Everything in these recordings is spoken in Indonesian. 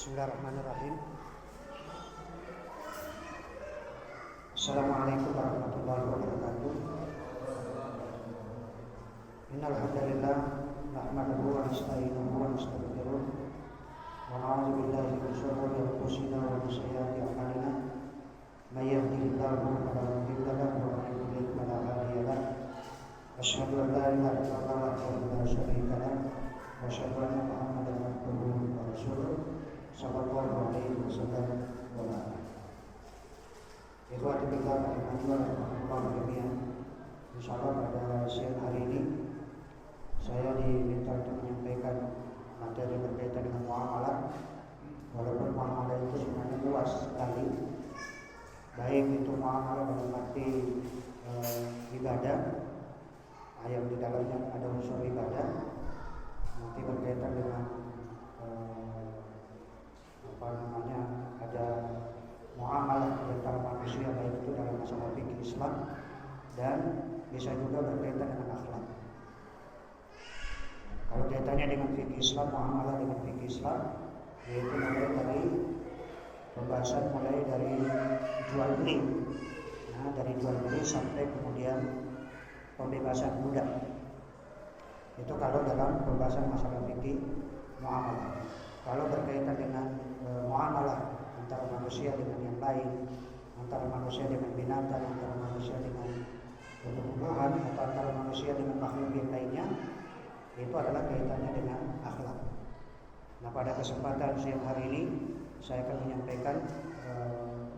Bismillahirrahmanirrahim. Assalamualaikum warahmatullahi wabarakatuh. Innal hamdalillah nahmaduhu wa nasta'inuhu wa nastaghfiruh wa na'udzu billahi min shururi anfusina wa min sayyiati a'malina. May yahdihillahu fala mudilla lahu wa may yudlil fala hadiya lahu. Asyhadu an la ilaha illallah wahdahu la syarika lahu wa asyhadu anna Muhammadan abduhu wa rasuluh sallallahu alaihi wasallam wa ba'd. Ikhwati fillah rahimanallah wa jami'an. Insyaallah pada siang hari ini saya diminta untuk menyampaikan materi berkaitan dengan muamalah. Walaupun muamalah itu sebenarnya luas sekali, baik itu muamalah dalam arti ibadah, yang di dalamnya ada unsur ibadah, nanti berkaitan dengan ada muamalah antara manusia, baik itu dalam masalah fikih Islam dan bisa juga berkaitan dengan akhlak. Kalau kaitannya dengan fikih Islam, muamalah dengan fikih Islam, yaitu mulai dari pembahasan mulai dari jual beli, dari jual beli sampai kemudian pembebasan budak. Itu kalau dalam pembahasan masalah fikih muamalah. Kalau berkaitan dengan muamalah antara manusia dengan yang lain, antara manusia dengan binatang, antara manusia dengan tumbuh-tumbuhan, atau antara manusia dengan makhluk yang lainnya, itu adalah kaitannya dengan akhlak. Nah, pada kesempatan siang hari ini saya akan menyampaikan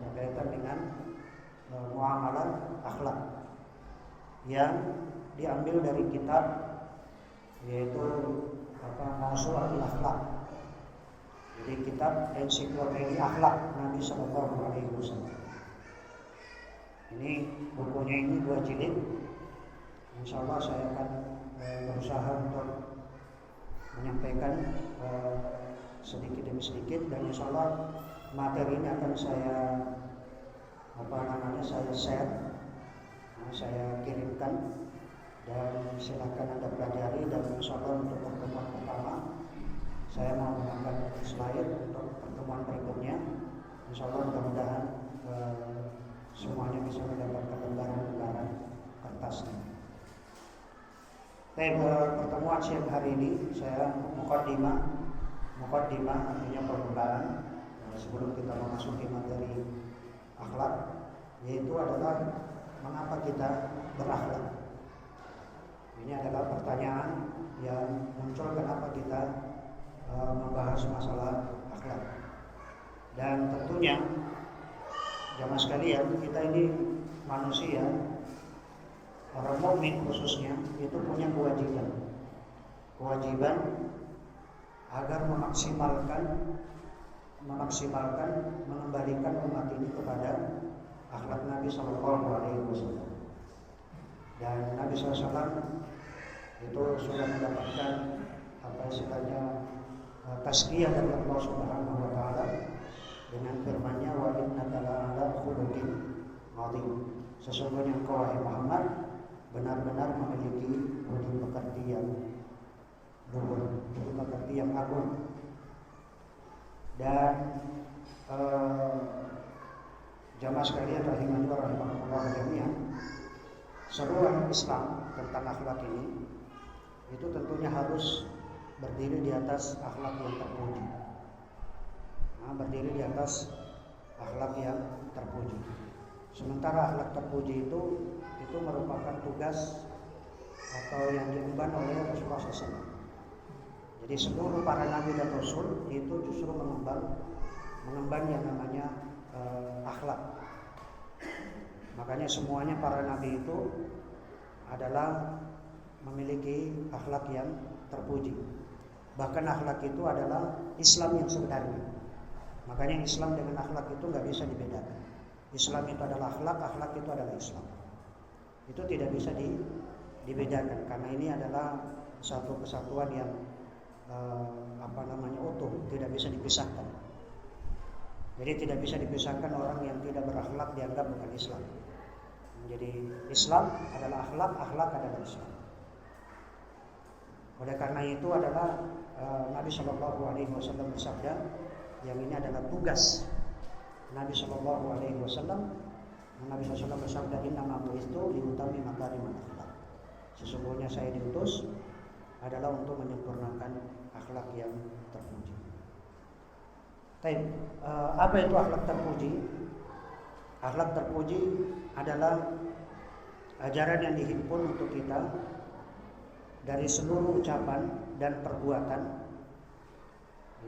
berkaitan dengan muamalah akhlak yang diambil dari kitab, yaitu Mawsu'atul Akhlaq. Jadi kitab ensiklopedia akhlak Nabi Sallallahu Alaihi Wasallam. Ini bukunya ini 2 jilid. Insya Allah saya akan berusaha untuk menyampaikan sedikit demi sedikit, dan insya Allah materi ini akan saya saya share, saya kirimkan, dan silakan Anda pelajari. Dan insya Allah untuk pertemuan pertama saya mau mengangkat slide, untuk pertemuan berikutnya insya Allah mudah-mudahan semuanya bisa mendapatkan lembaran-lembaran kertasnya. Pertemuan siang hari ini saya mukaddimah artinya pembukaan sebelum kita memasuki materi akhlak, yaitu adalah mengapa kita berakhlak. Ini adalah pertanyaan yang muncul kenapa kita membahas masalah akhlak. Dan tentunya jamaah sekalian, kita ini manusia, orang mukmin khususnya, itu punya kewajiban agar memaksimalkan mengembalikan umat ini kepada akhlak Nabi Sallallahu Alaihi Wasallam. Dan Nabi SAW itu sudah mendapatkan istilahnya tazkiyah dari Allah Subhanahu wa taala dengan firman-Nya, wa innaka la'ala khuluqin 'adzim. Sesungguhnya engkau wahai Muhammad benar-benar memiliki budi pekerti yang luhur, budi pekerti yang agung. Dan jamaah sekalian rahimani wa rahimakumullah jami'an, seruan Islam tentang akhlak ini itu tentunya harus berdiri di atas akhlak yang terpuji. Berdiri di atas akhlak yang terpuji. Sementara akhlak terpuji itu merupakan tugas atau yang diemban oleh Rasulullah SAW. Jadi seluruh para nabi dan rasul itu justru mengemban yang namanya akhlak. Makanya semuanya para nabi itu adalah memiliki akhlak yang terpuji. Bahkan akhlak itu adalah Islam yang sebenarnya. Makanya Islam dengan akhlak itu nggak bisa dibedakan. Islam itu adalah akhlak, akhlak itu adalah Islam. Itu tidak bisa dibedakan, karena ini adalah satu kesatuan yang utuh, tidak bisa dipisahkan. Jadi tidak bisa dipisahkan, orang yang tidak berakhlak dianggap bukan Islam. Jadi Islam adalah akhlak, akhlak adalah Islam. Oleh karena itu adalah Nabi Shallallahu Alaihi Wasallam bersabda, yang ini adalah tugas Nabi Shallallahu Alaihi Wasallam. Nabi SAW bersabda, Inna ma'bu'istu liutami makarimal akhlak. Sesungguhnya saya diutus adalah untuk menyempurnakan akhlak yang terpuji. Apa itu akhlak terpuji? Akhlak terpuji adalah ajaran yang dihimpun untuk kita dari seluruh ucapan dan perbuatan.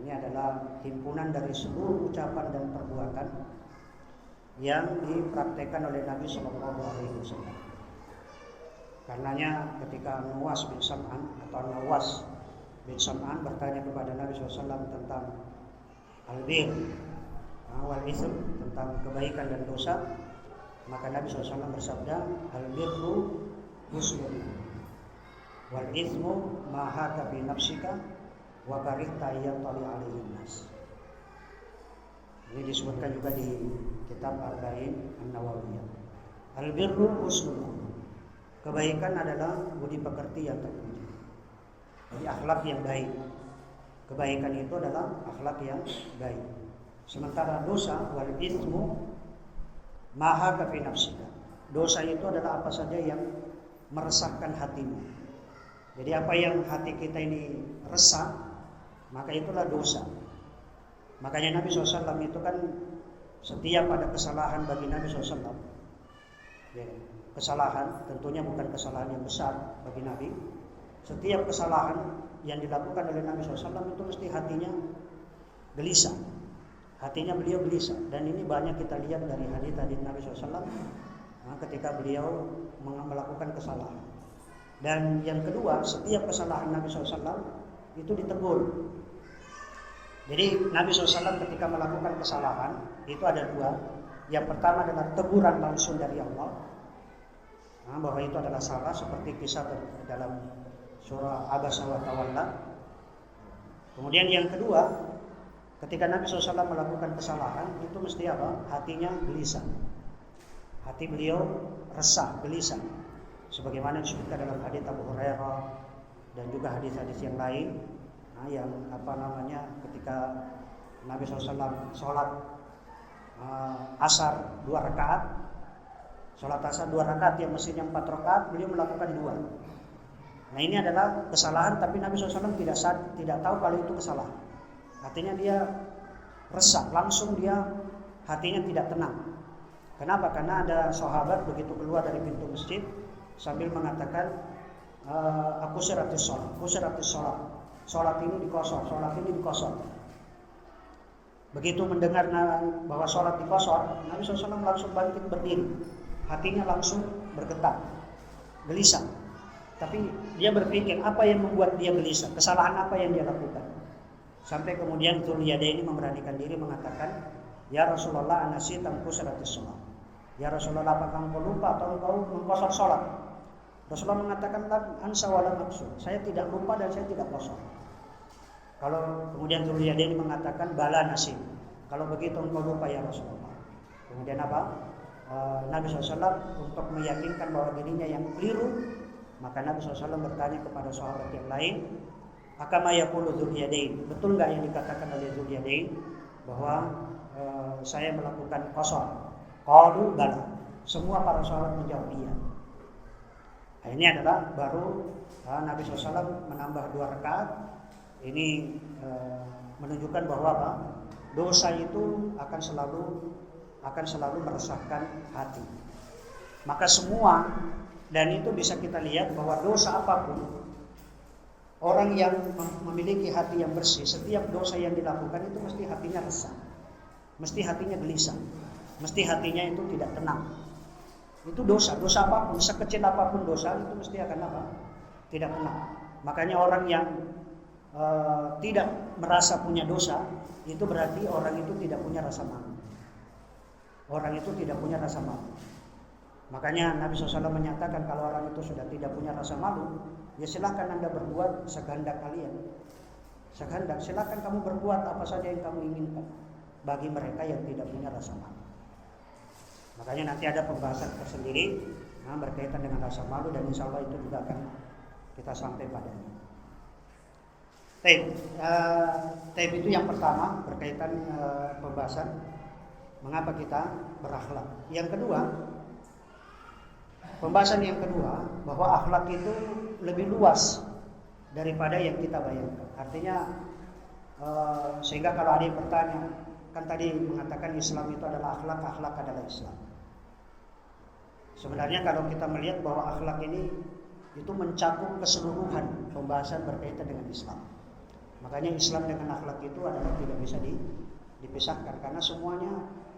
Ini adalah himpunan dari seluruh ucapan dan perbuatan yang dipraktekkan oleh Nabi Shallallahu Alaihi Wasallam. Karenanya ketika Nawas bin Sam'an bertanya kepada Nabi SAW tentang al-bir wal ism, tentang kebaikan dan dosa, maka Nabi SAW bersabda, al-birru husnul wal ismu ma haka bi nafsika wa karihta yattali alaihi nas. Ini disebutkan juga di kitab Arba'in An-Nawawiyah. Al-birru husnul khuluq. Kebaikan adalah budi pekerti yang terpuji. Jadi akhlak yang baik. Kebaikan itu adalah akhlak yang baik. Sementara dosa wal itsmu maha fi nafsika. Dosa itu adalah apa saja yang meresahkan hatimu. Jadi apa yang hati kita ini resah, maka itulah dosa. Makanya Nabi SAW itu kan setiap ada kesalahan bagi Nabi SAW, ya, kesalahan tentunya bukan kesalahan yang besar bagi Nabi. Setiap kesalahan yang dilakukan oleh Nabi SAW itu mesti hatinya gelisah. Hatinya beliau gelisah. Dan ini banyak kita lihat dari hadis-hadis Nabi SAW ketika beliau melakukan kesalahan. Dan yang kedua, setiap kesalahan Nabi SAW itu ditegur. Jadi Nabi SAW ketika melakukan kesalahan itu ada dua. Yang pertama adalah teguran langsung dari Allah, bahwa itu adalah salah, seperti kisah dalam surah Abasa wa Tawalla. Kemudian yang kedua, ketika Nabi SAW melakukan kesalahan itu mesti apa? Hatinya gelisah. Hati beliau resah, gelisah. Sebagaimana disebutkan dalam hadis Abu Hurairah dan juga hadis-hadis yang lain. Yang ketika Nabi SAW sholat asar 2 rakaat, sholat asar 2 rakaat yang mestinya 4 rakaat, beliau melakukan 2. Nah ini adalah kesalahan, tapi Nabi SAW tidak tahu kalau itu kesalahan. Artinya dia resah, langsung dia hatinya tidak tenang. Kenapa? Karena ada sahabat begitu keluar dari pintu masjid sambil mengatakan, aku syaratus sholat. Sholat ini dikosor. Begitu mendengar bahwa sholat dikosor, Nabi SAW langsung bangkit berdiri. Hatinya langsung bergetar, gelisah. Tapi dia berpikir apa yang membuat dia gelisah, kesalahan apa yang dia lakukan. Sampai kemudian Dzul-Yadaini memberanikan diri mengatakan, Ya Rasulullah, anasitam kusratus sholat. Ya Rasulullah, apakah engkau lupa atau engkau mengkosor sholat? Rasulullah mengatakan, ansa wala maksud. Saya tidak lupa dan saya tidak kosor. Kalau kemudian Dzul-Yadaini mengatakan, bala nasib. Kalau begitu engkau lupa ya Rasulullah. Kemudian apa? Nabi SAW untuk meyakinkan bahwa dirinya yang keliru, maka Nabi SAW bertanya kepada sahabat yang lain, akama yaqulu Dzul-Yadaini, betul nggak yang dikatakan oleh Dzul-Yadaini bahwa saya melakukan kosor? Qalu bala. Semua para sahabat menjawab iya. Nah, ini adalah baru Nabi SAW menambah 2 rakaat. Ini menunjukkan bahwa apa? Dosa itu akan selalu meresahkan hati. Maka semua, dan itu bisa kita lihat bahwa dosa apapun, orang yang memiliki hati yang bersih, setiap dosa yang dilakukan itu mesti hatinya resah, mesti hatinya gelisah, mesti hatinya itu tidak tenang. Itu dosa apapun, sekecil apapun dosa itu mesti akan apa? Tidak tenang. Makanya orang yang tidak merasa punya dosa, itu berarti orang itu tidak punya rasa malu. Orang itu tidak punya rasa malu. Makanya Nabi SAW menyatakan kalau orang itu sudah tidak punya rasa malu, ya silakan Anda berbuat sekehendak kalian. Silakan kamu berbuat apa saja yang kamu inginkan bagi mereka yang tidak punya rasa malu. Makanya nanti ada pembahasan tersendiri berkaitan dengan rasa malu, dan insya Allah itu juga akan kita sampai padanya. Taib itu yang pertama berkaitan pembahasan mengapa kita berakhlak. Yang kedua, pembahasan yang kedua bahwa akhlak itu lebih luas daripada yang kita bayangkan. Artinya sehingga kalau ada yang bertanya, kan tadi mengatakan Islam itu adalah akhlak, akhlak adalah Islam. Sebenarnya kalau kita melihat bahwa akhlak ini itu mencakup keseluruhan pembahasan berkaitan dengan Islam. Makanya Islam dengan akhlak itu adalah tidak bisa dipisahkan, karena semuanya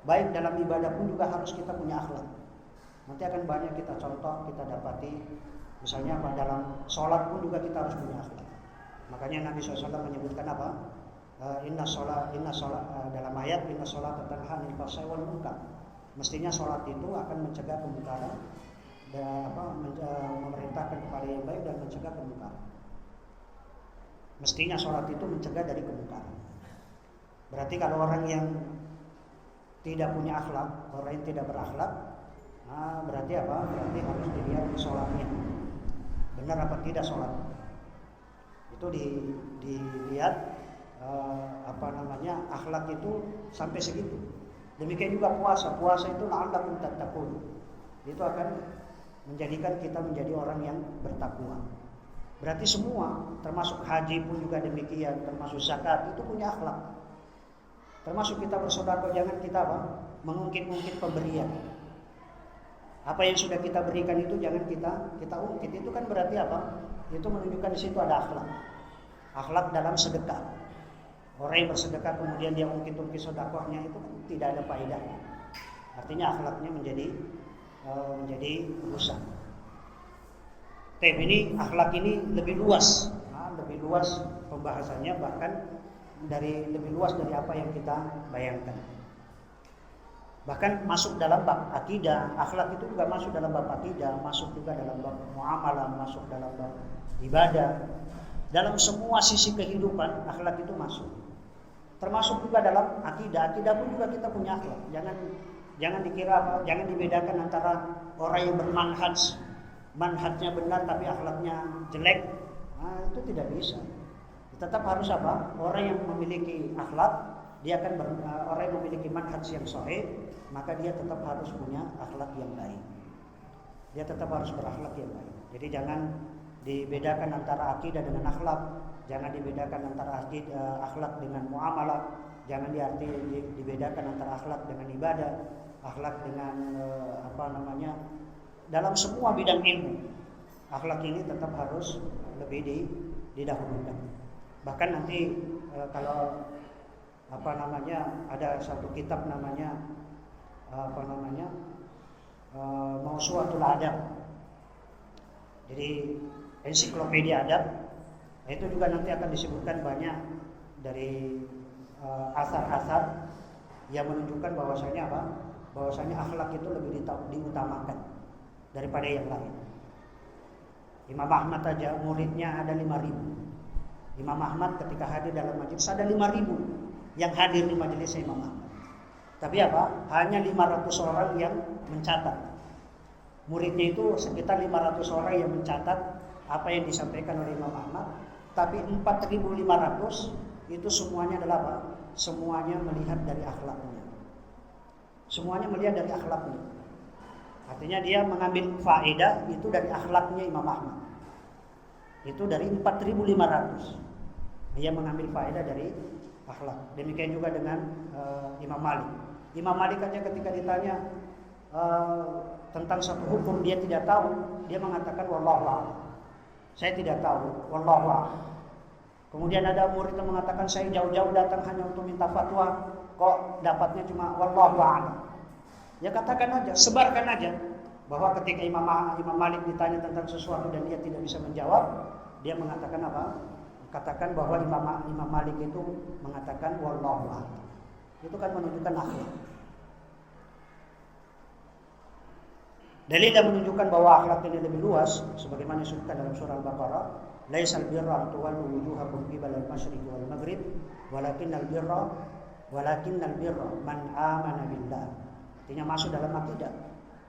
baik dalam ibadah pun juga harus kita punya akhlak. Nanti akan banyak kita contoh, kita dapati, misalnya dalam sholat pun juga kita harus punya akhlak. Makanya Nabi SAW menyebutkan apa? Inna sholat dalam ayat inna sholat tanha 'anil fahsya'i wal munkar. Mestinya sholat itu akan mencegah kemungkaran dan memerintahkan kepada yang baik dan mencegah kemungkaran. Mestinya sholat itu mencegah dari kemungkaran. Berarti kalau orang yang tidak punya akhlak, orang yang tidak berakhlak, berarti apa? Berarti harus dilihat sholatnya benar apa tidak sholat. Itu dilihat akhlak itu sampai segitu. Demikian juga puasa. Puasa itu la'allakum tattaqun. Itu akan menjadikan kita menjadi orang yang bertakwa. Berarti semua, termasuk haji pun juga demikian, termasuk zakat itu punya akhlak. Termasuk kita bersedekah, jangan kita mengungkit-ungkit pemberian. Apa yang sudah kita berikan itu jangan kita ungkit. Itu kan berarti apa? Itu menunjukkan di situ ada akhlak. Akhlak dalam sedekah. Orang yang bersedekah kemudian dia ungkit-ungkit sedekahnya itu kan tidak ada faedahnya. Artinya akhlaknya menjadi rusak. Tapi ini akhlak ini lebih luas pembahasannya, bahkan lebih luas dari apa yang kita bayangkan. Bahkan masuk dalam bab akidah, akhlak itu juga masuk dalam bab akidah, masuk juga dalam bab muamalah, masuk dalam bab ibadah. Dalam semua sisi kehidupan akhlak itu masuk. Termasuk juga dalam akidah pun juga kita punya akhlak. Jangan dibedakan antara orang yang manhajnya benar tapi akhlaknya jelek. Itu tidak bisa. Tetap harus apa? Orang yang memiliki akhlak, orang yang memiliki manhaj yang sahih, maka dia tetap harus punya akhlak yang baik. Dia tetap harus berakhlak yang baik. Jadi jangan dibedakan antara akidah dengan akhlak, jangan dibedakan antara akhlak dengan muamalah, jangan dibedakan antara akhlak dengan ibadah, akhlak dengan dalam semua bidang ilmu. Akhlak ini tetap harus lebih didahulukan. Bahkan nanti kalau ada satu kitab namanya Mawsu'atul Adab. Jadi ensiklopedia adab. Itu juga nanti akan disebutkan banyak dari asar-asar yang menunjukkan bahwasanya akhlak itu lebih diutamakan daripada yang lain. Imam Ahmad aja muridnya ada 5.000. Imam Ahmad ketika hadir dalam majelis ada 5.000 yang hadir di majelis Imam Ahmad. Tapi hanya 500 orang yang mencatat. Muridnya itu sekitar 500 orang yang mencatat apa yang disampaikan oleh Imam Ahmad. Tapi 4.500 itu semuanya adalah semuanya melihat dari akhlaknya. Semuanya melihat dari akhlaknya. Artinya dia mengambil faedah itu dari akhlaknya Imam Ahmad. Itu dari 4.500. Dia mengambil faedah dari akhlak. Demikian juga dengan Imam Malik. Imam Malik aja ketika ditanya tentang satu hukum dia tidak tahu, dia mengatakan wallahu a'lam. Saya tidak tahu, wallahu a'lam. Kemudian ada murid yang mengatakan saya jauh-jauh datang hanya untuk minta fatwa, kok dapatnya cuma wallahu a'lam. Ya katakan aja, sebarkan aja bahwa ketika Imam Malik ditanya tentang sesuatu dan dia tidak bisa menjawab, dia mengatakan apa? Katakan bahwa Imam Malik itu mengatakan wallahu a'lam. Itu kan menunjukkan akhlak. Dalil yang menunjukkan bahwa akhlak ini lebih luas sebagaimana disebutkan dalam surah Al-Baqarah, laisal birra an tuwallu wujuhakum qibala al-masyriqi wal maghrib, walakinnal birra man amana billah. Artinya masuk dalam akidah.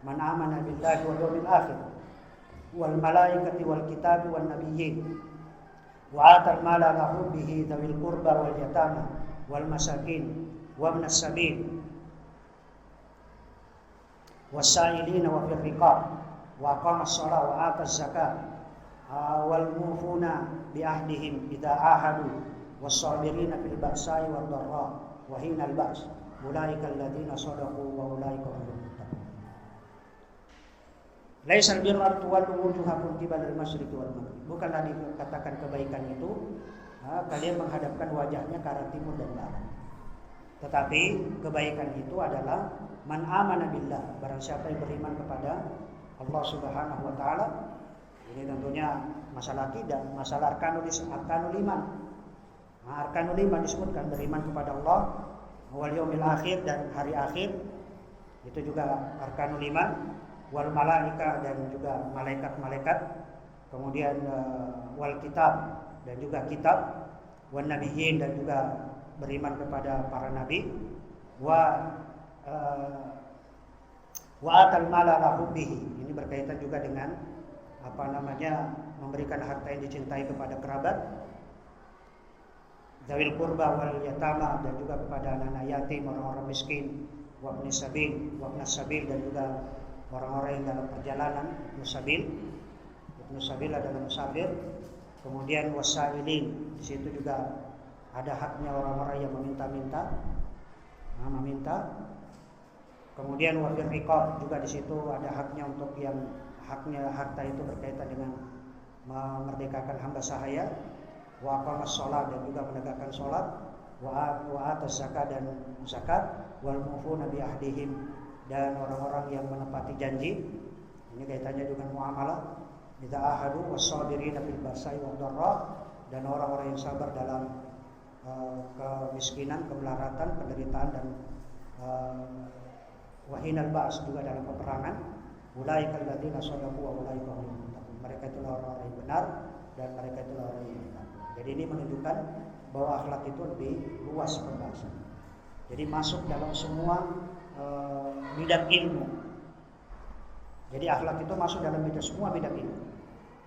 Man amana billahi wal yawmil akhir wal malaikati wal kitabi wan nabiyyin. wa atal mala ala hubbihi dzawil qurba wal yatama wal masakin wa ibnas sabil was-sa'ilina wa fir riqab wa aqama as-shalah wa ata az-zakah wal mufuna bi ahdihim idza ahadu was-sabirina fil ba'sa'i wad dharra wa hina al-ba's ulaika alladziina shadaqu wa ulaika humul muttaqun. Laisal birra tuwallu wujuhakum qibala al-masyriqi wal maghrib. Bukanlah dikatakan kebaikan itu kalian menghadapkan wajahnya ke arah timur dan barat. Tetapi kebaikan itu adalah man amana billah, barang siapa yang beriman kepada Allah Subhanahu wa taala. Ini tentunya masalah akidah, masalah arkanul iman. Arkanul iman disebutkan beriman kepada Allah wal yaumil akhir dan hari akhir. Itu juga arkanul iman, wal malaika dan juga malaikat-malaikat. Kemudian wal kitab dan juga kitab, wan nabiyyin dan juga beriman kepada para nabi, wa atal mala ala hubbihi. Ini berkaitan juga dengan memberikan harta yang dicintai kepada kerabat, dzawil qurba wal yatama dan juga kepada anak-anak yatim, orang-orang miskin, wa ibnis sabil dan juga orang-orang yang dalam perjalanan, musabil. Ibnus sabil adalah musafir. Kemudian wasailin, di situ juga ada haknya orang-orang yang meminta. Kemudian wa fir riqab, juga di situ ada haknya untuk yang haknya harta itu berkaitan dengan memerdekakan hamba sahaya, wa aqamas shalah dan juga menegakkan salat, wa atas zakat dan zakat, wal mufuna bi ahdihim dan orang-orang yang menepati janji. Ini kaitannya dengan muamalah. Idza ahadu was-sabirina fil ba'sa'i wad dharra, dan orang-orang yang sabar dalam kemiskinan, kemelaratan, penderitaan dan wahinal ba's juga dalam peperangan. Ulaika alladziina shadaqu wa ulaika humul muttaqun. Mereka itulah orang-orang yang benar dan mereka itulah orang yang benar. Jadi ini menunjukkan bahwa akhlak itu lebih luas pembahasan. Jadi masuk dalam semua bidang ilmu. Jadi akhlak itu masuk dalam semua bidang ilmu.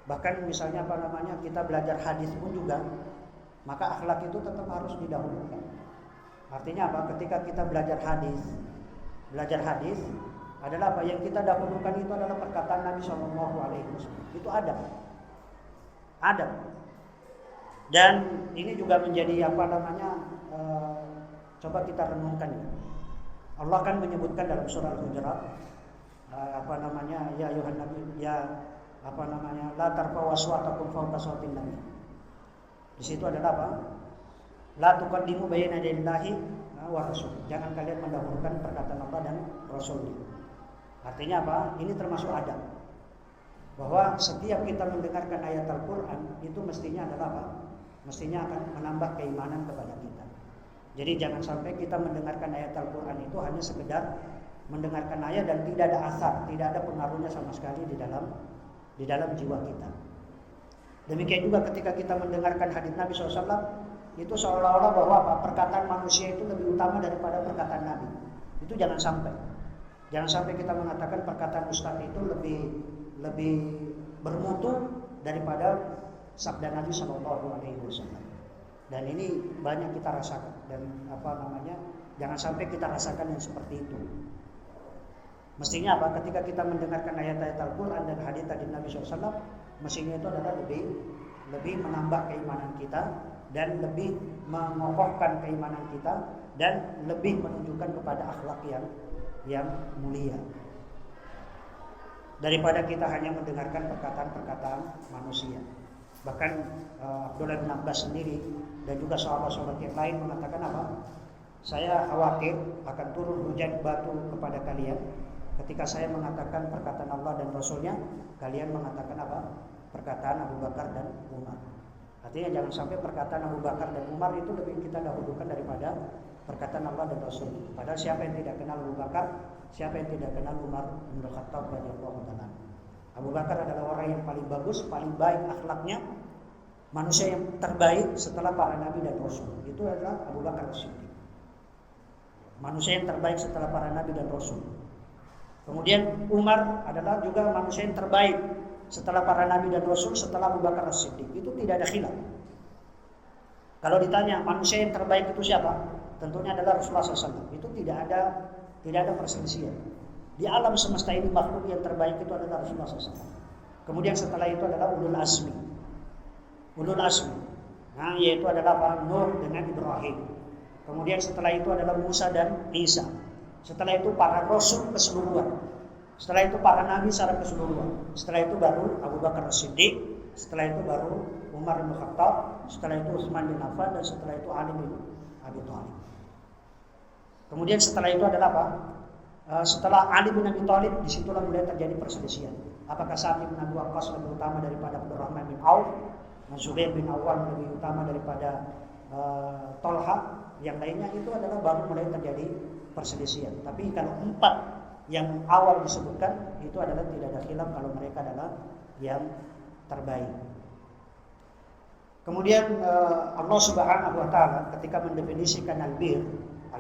Bahkan misalnya kita belajar hadis pun juga, maka akhlak itu tetap harus didahulukan. Artinya apa? Ketika kita belajar hadis adalah apa yang kita dahulukan itu adalah perkataan Nabi SAW. Itu adab. Dan ini juga menjadi coba kita renungkan. Allah kan menyebutkan dalam surah Al-Hujurat ya ayuhan nabi la tarfa'u aswatakum fawqa sawtin nabi. Di situ adalah apa? La tuqaddimu baina yadayillahi wa rasul. Jangan kalian mendahulukan perkataan Allah dan Rasulnya. Artinya apa? Ini termasuk adab. Bahwa setiap kita mendengarkan ayat Al-Quran itu mestinya adalah apa? Mestinya akan menambah keimanan kepada kita. Jadi jangan sampai kita mendengarkan ayat Al-Quran itu hanya sekedar mendengarkan ayat dan tidak ada asar, tidak ada pengaruhnya sama sekali di dalam jiwa kita. Demikian juga ketika kita mendengarkan hadits Nabi SAW, itu seolah-olah bahwa perkataan manusia itu lebih utama daripada perkataan Nabi. Itu jangan sampai. Jangan sampai kita mengatakan perkataan Ustaz itu lebih bermutu daripada sabda Nabi SAW. Dan ini banyak kita rasakan dan jangan sampai kita rasakan yang seperti itu. Mestinya apa? Ketika kita mendengarkan ayat-ayat Al-Quran dan hadits dari Nabi SAW, mestinya itu adalah lebih menambah keimanan kita dan lebih mengokohkan keimanan kita dan lebih menunjukkan kepada akhlak yang mulia daripada kita hanya mendengarkan perkataan-perkataan manusia. Bahkan Abdullah bin Abbas sendiri dan juga sahabat-sahabat yang lain mengatakan apa? Saya khawatir akan turun hujan batu kepada kalian ketika saya mengatakan perkataan Allah dan Rasulnya, kalian mengatakan apa? Perkataan Abu Bakar dan Umar. Artinya jangan sampai perkataan Abu Bakar dan Umar itu lebih kita dahulukan daripada perkataan Allah dan Rasul. Padahal siapa yang tidak kenal Abu Bakar, siapa yang tidak kenal Umar bin Khattab radhiyallahu taala. Abu Bakar adalah orang yang paling bagus, paling baik akhlaknya, manusia yang terbaik setelah para nabi dan rasul. Itu adalah Abu Bakar As-Siddiq. Manusia yang terbaik setelah para nabi dan rasul. Kemudian Umar adalah juga manusia yang terbaik setelah para nabi dan rasul, setelah Abu Bakar As-Siddiq. Itu tidak ada khilaf. Kalau ditanya manusia yang terbaik itu siapa? Tentunya adalah Rasulullah SAW. Itu tidak ada perselisihan. Di alam semesta ini makhluk yang terbaik itu adalah Rasulullah SAW. Kemudian setelah itu adalah ulul azmi. Ulul azmi. Nah, yaitu adalah para Nuh dengan Ibrahim. Kemudian setelah itu adalah Musa dan Isa. Setelah itu para rasul keseluruhan. Setelah itu para nabi secara keseluruhan. Setelah itu baru Abu Bakar As-Siddiq. Setelah itu baru Umar bin Khattab. Setelah itu Utsman bin Affan. Dan setelah itu Ali bin Abi Thalib. Kemudian setelah itu adalah apa? Setelah Ali bin Abi Thalib, disitulah mulai terjadi perselisihan. Apakah Sa'ad bin Abi Waqqas lebih utama daripada Abdurrahman bin Auf? Zubair bin Awwam lebih utama daripada Tolha? Yang lainnya itu adalah baru mulai terjadi perselisihan. Tapi kalau 4 yang awal disebutkan itu adalah tidak ada khilaf kalau mereka adalah yang terbaik. Kemudian Allah Subhanahu wa taala ketika mendefinisikan albir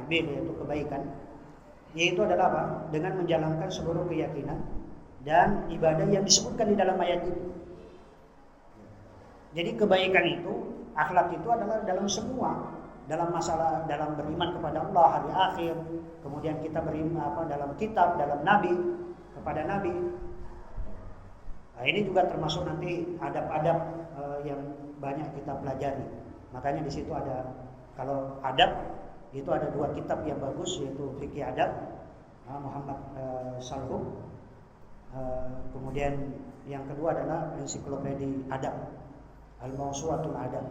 yaitu kebaikan, yaitu adalah apa? Dengan menjalankan seluruh keyakinan dan ibadah yang disebutkan di dalam ayat itu. Jadi kebaikan itu, akhlak itu adalah dalam semua, dalam masalah, dalam beriman kepada Allah, hari akhir, kemudian kita beriman dalam kitab, dalam nabi, kepada nabi. Nah, ini juga termasuk nanti adab-adab yang banyak kita pelajari. Makanya di situ ada, kalau adab itu ada 2 kitab yang bagus, yaitu Fikih Adab Muhammad Salhub. Kemudian yang kedua adalah Ensiklopedi Adab Al-Mawsu'atul Adab.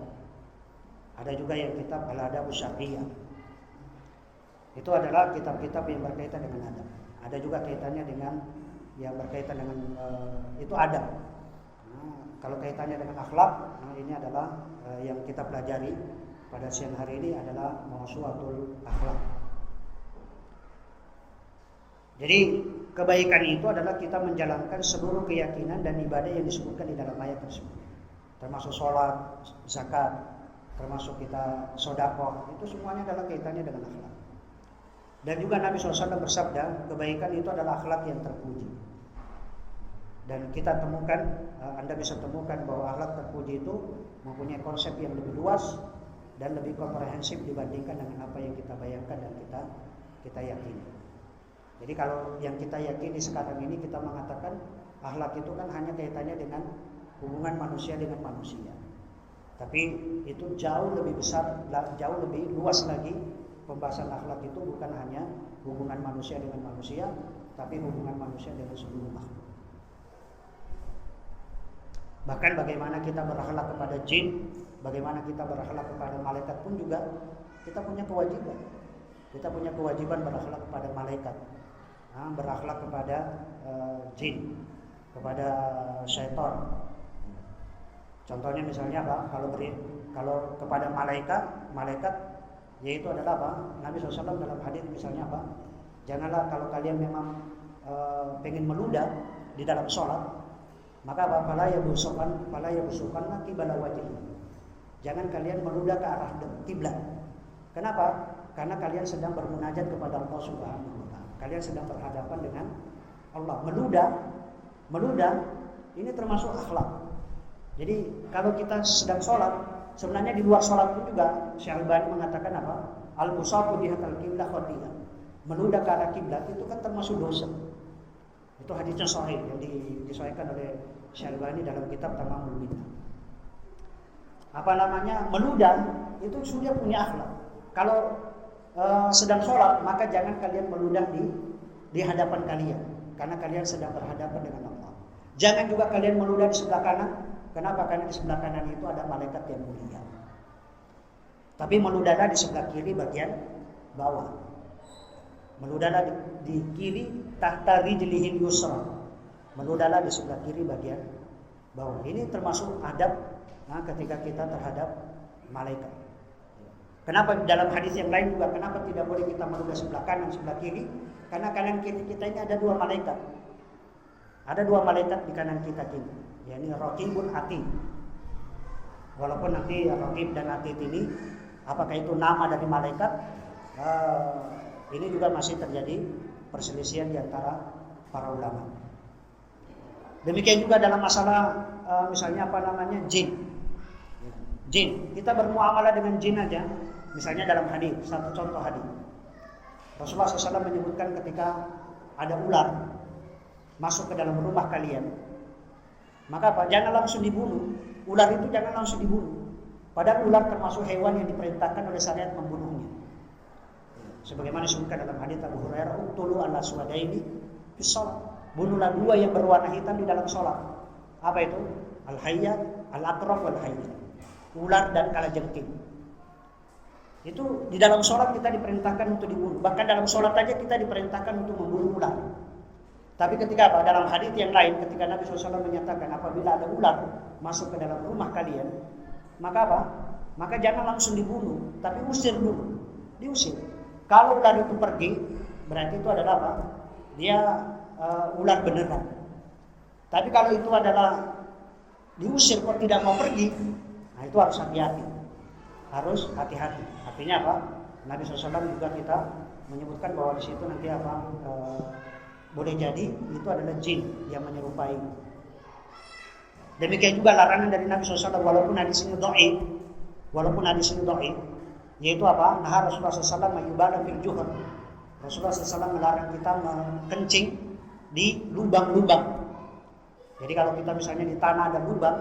Ada juga yang kitab Al-Adab Syar'iyyah. Itu adalah kitab-kitab yang berkaitan dengan adab. Ada juga kaitannya dengan yang berkaitan dengan itu adab. Nah, kalau kaitannya dengan akhlak, nah ini adalah yang kita pelajari pada siang hari ini adalah Mawsu'atul Akhlak. Jadi kebaikan itu adalah kita menjalankan seluruh keyakinan dan ibadah yang disebutkan di dalam ayat tersebut. Termasuk sholat, zakat, termasuk kita sedekah, itu semuanya adalah kaitannya dengan akhlak. Dan juga Nabi SAW bersabda, kebaikan itu adalah akhlak yang terpuji. Dan kita temukan, Anda bisa temukan bahwa akhlak terpuji itu mempunyai konsep yang lebih luas dan lebih komprehensif dibandingkan dengan apa yang kita bayangkan dan kita yakini. Jadi kalau yang kita yakini sekarang ini, kita mengatakan akhlak itu kan hanya kaitannya dengan hubungan manusia dengan manusia. Tapi itu jauh lebih besar, jauh lebih luas lagi. Pembahasan akhlak itu bukan hanya hubungan manusia dengan manusia, tapi hubungan manusia dengan seluruh makhluk. Bahkan bagaimana kita berakhlak kepada jin, bagaimana kita berakhlak kepada malaikat pun juga kita punya kewajiban. Kita punya kewajiban berakhlak kepada malaikat, berakhlak kepada jin, kepada syaitan. Contohnya misalnya apa? Kalau kepada malaikat yaitu adalah apa? Nabi SAW dalam hadis misalnya apa? Janganlah kalau kalian memang pengen meludah di dalam sholat, maka apa? Fala yabusukan qibala wajhi. Jangan kalian meludah ke arah kiblat. Kenapa? Karena kalian sedang bermunajat kepada Allah Subhanahu wa taala. Kalian sedang berhadapan dengan Allah. Meludah ini termasuk akhlak. Jadi kalau kita sedang sholat, sebenarnya di luar sholat pun juga Syalbani mengatakan apa? Al-musaffu dihatal qiblah khotiyah. Meludah ke arah kiblat itu kan termasuk dosa. Itu hadisnya sahih yang disahihkan oleh Syalbani dalam kitab Tamamul Minna. Meludah itu sudah punya akhlak. Kalau sedang sholat, maka jangan kalian meludah di hadapan kalian, karena kalian sedang berhadapan dengan Allah. Jangan juga kalian meludah di sebelah kanan. Kenapa? Karena di sebelah kanan itu ada malaikat yang mulia. Tapi meludahlah di sebelah kiri bagian bawah. Meludahlah di kiri tahta rijlihil yusra. Meludahlah di sebelah kiri bagian bawah. Ini termasuk adab ketika kita terhadap malaikat. Kenapa dalam hadis yang lain juga kenapa tidak boleh kita meludah sebelah kanan, sebelah kiri? Karena kanan kiri kita ini ada 2 malaikat. Ada 2 malaikat di kanan kita kini. Yakni Raqibun Atid. Walaupun nanti Raqib dan Atid ini apakah itu nama dari malaikat? Ini juga masih terjadi perselisihan di antara para ulama. Demikian juga dalam masalah misalnya jin. Jin, kita bermuamalah dengan jin aja. Misalnya dalam hadis, satu contoh hadis. Rasulullah SAW menyebutkan ketika ada ular masuk ke dalam rumah kalian, maka apa? Jangan langsung dibunuh. Ular itu jangan langsung dibunuh. Padahal ular termasuk hewan yang diperintahkan oleh syariat membunuhnya. Sebagaimana disebutkan dalam hadis Abu Hurairah, "Uqtulu al-aswadaini fi shalah." Bunuhlah dua yang berwarna hitam di dalam sholat. Apa itu? Al-hayyat, al-aqrab wal hayyat. Ular dan kalajengking. Itu di dalam sholat kita diperintahkan untuk dibunuh. Bahkan dalam sholat aja kita diperintahkan untuk membunuh ular. Tapi ketika apa? Dalam hadis yang lain, ketika Nabi SAW menyatakan apabila ada ular masuk ke dalam rumah kalian, maka apa? Maka jangan langsung dibunuh, tapi usir dulu. Diusir. Kalau ular itu pergi, berarti itu adalah apa? Dia ular beneran. Tapi kalau itu adalah diusir kok tidak mau pergi, nah itu harus hati-hati. Harus hati-hati. Artinya apa? Nabi SAW juga kita menyebutkan bahwa di situ nanti apa? Boleh jadi itu adalah jin yang menyerupai. Demikian juga larangan dari Nabi SAW walaupun hadis ini dhaif, yaitu apa? Nah, Rasulullah SAW mayubala fil juhur. Rasulullah SAW melarang kita mengencing di lubang-lubang. Jadi kalau kita misalnya di tanah ada lubang,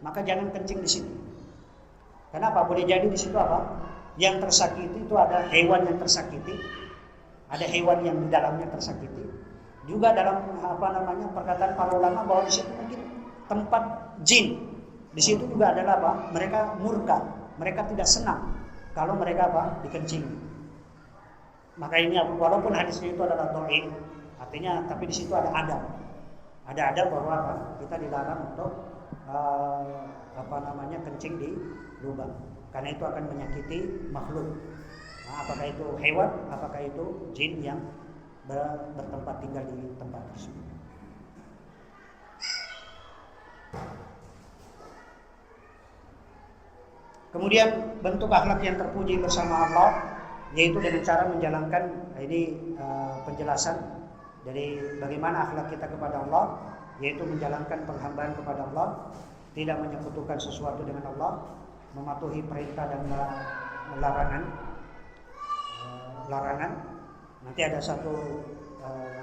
maka jangan kencing di situ. Kenapa? Boleh jadi di situ apa? Yang tersakiti itu ada hewan yang tersakiti, ada hewan yang di dalamnya tersakiti. Juga dalam perkataan para ulama bahwa di situ mungkin tempat jin. Di situ juga adalah apa? Mereka murka, mereka tidak senang kalau mereka apa? Dikencing. Maka ini walaupun hadisnya itu adalah dhaif, artinya tapi di situ ada adab. Ada adab bahwa apa? Kita dilarang untuk kencing di lubang. Karena itu akan menyakiti makhluk. Nah, apakah itu hewan, apakah itu jin yang bertempat tinggal di tempat tersebut. Kemudian bentuk akhlak yang terpuji bersama Allah, yaitu dengan cara menjalankan penjelasan dari bagaimana akhlak kita kepada Allah, yaitu menjalankan penghambaan kepada Allah, tidak menyekutukan sesuatu dengan Allah, mematuhi perintah dan larangan. Nanti ada satu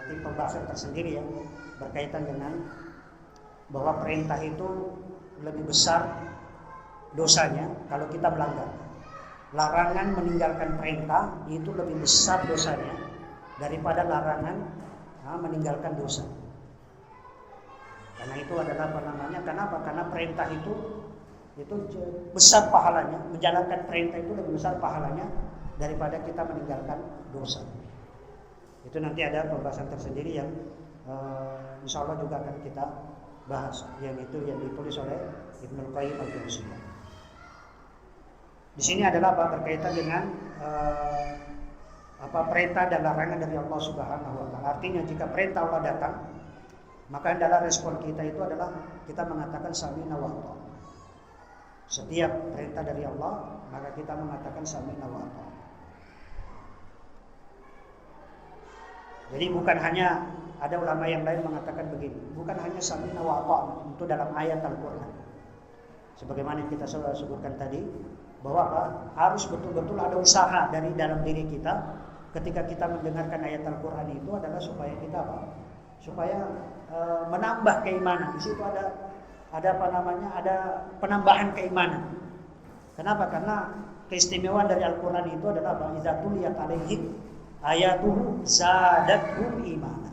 pembahasan tersendiri ya berkaitan dengan bahwa perintah itu lebih besar dosanya kalau kita melanggar. Larangan meninggalkan perintah itu lebih besar dosanya daripada larangan meninggalkan dosa. Karena itu adalah kenapa? Karena perintah itu besar pahalanya, menjalankan perintah itu lebih besar pahalanya daripada kita meninggalkan dosa. Itu nanti ada pembahasan tersendiri yang insya Allah juga akan kita bahas, yang ditulis oleh Ibnul Qayyim al-Jauziyah. Di sini adalah berkaitan dengan perintah dan larangan dari Allah Subhanahu wa taala. Artinya jika perintah Allah datang, maka adalah respon kita itu adalah kita mengatakan sami'na wa ata'na. Setiap perintah dari Allah, maka kita mengatakan sami'na wa ata'na. Jadi bukan hanya, ada ulama yang lain mengatakan begini, bukan hanya sami'na wa ata'na itu dalam ayat Al-Qur'an. Sebagaimana yang kita sebutkan tadi, bahwa harus betul-betul ada usaha dari dalam diri kita ketika kita mendengarkan ayat Al-Qur'an itu adalah supaya kita supaya menambah keimanan. Di situ ada penambahan keimanan. Kenapa? Karena keistimewaan dari Al-Qur'an itu adalah idza tuliyat alaihim ayatuhu zadathum imanan.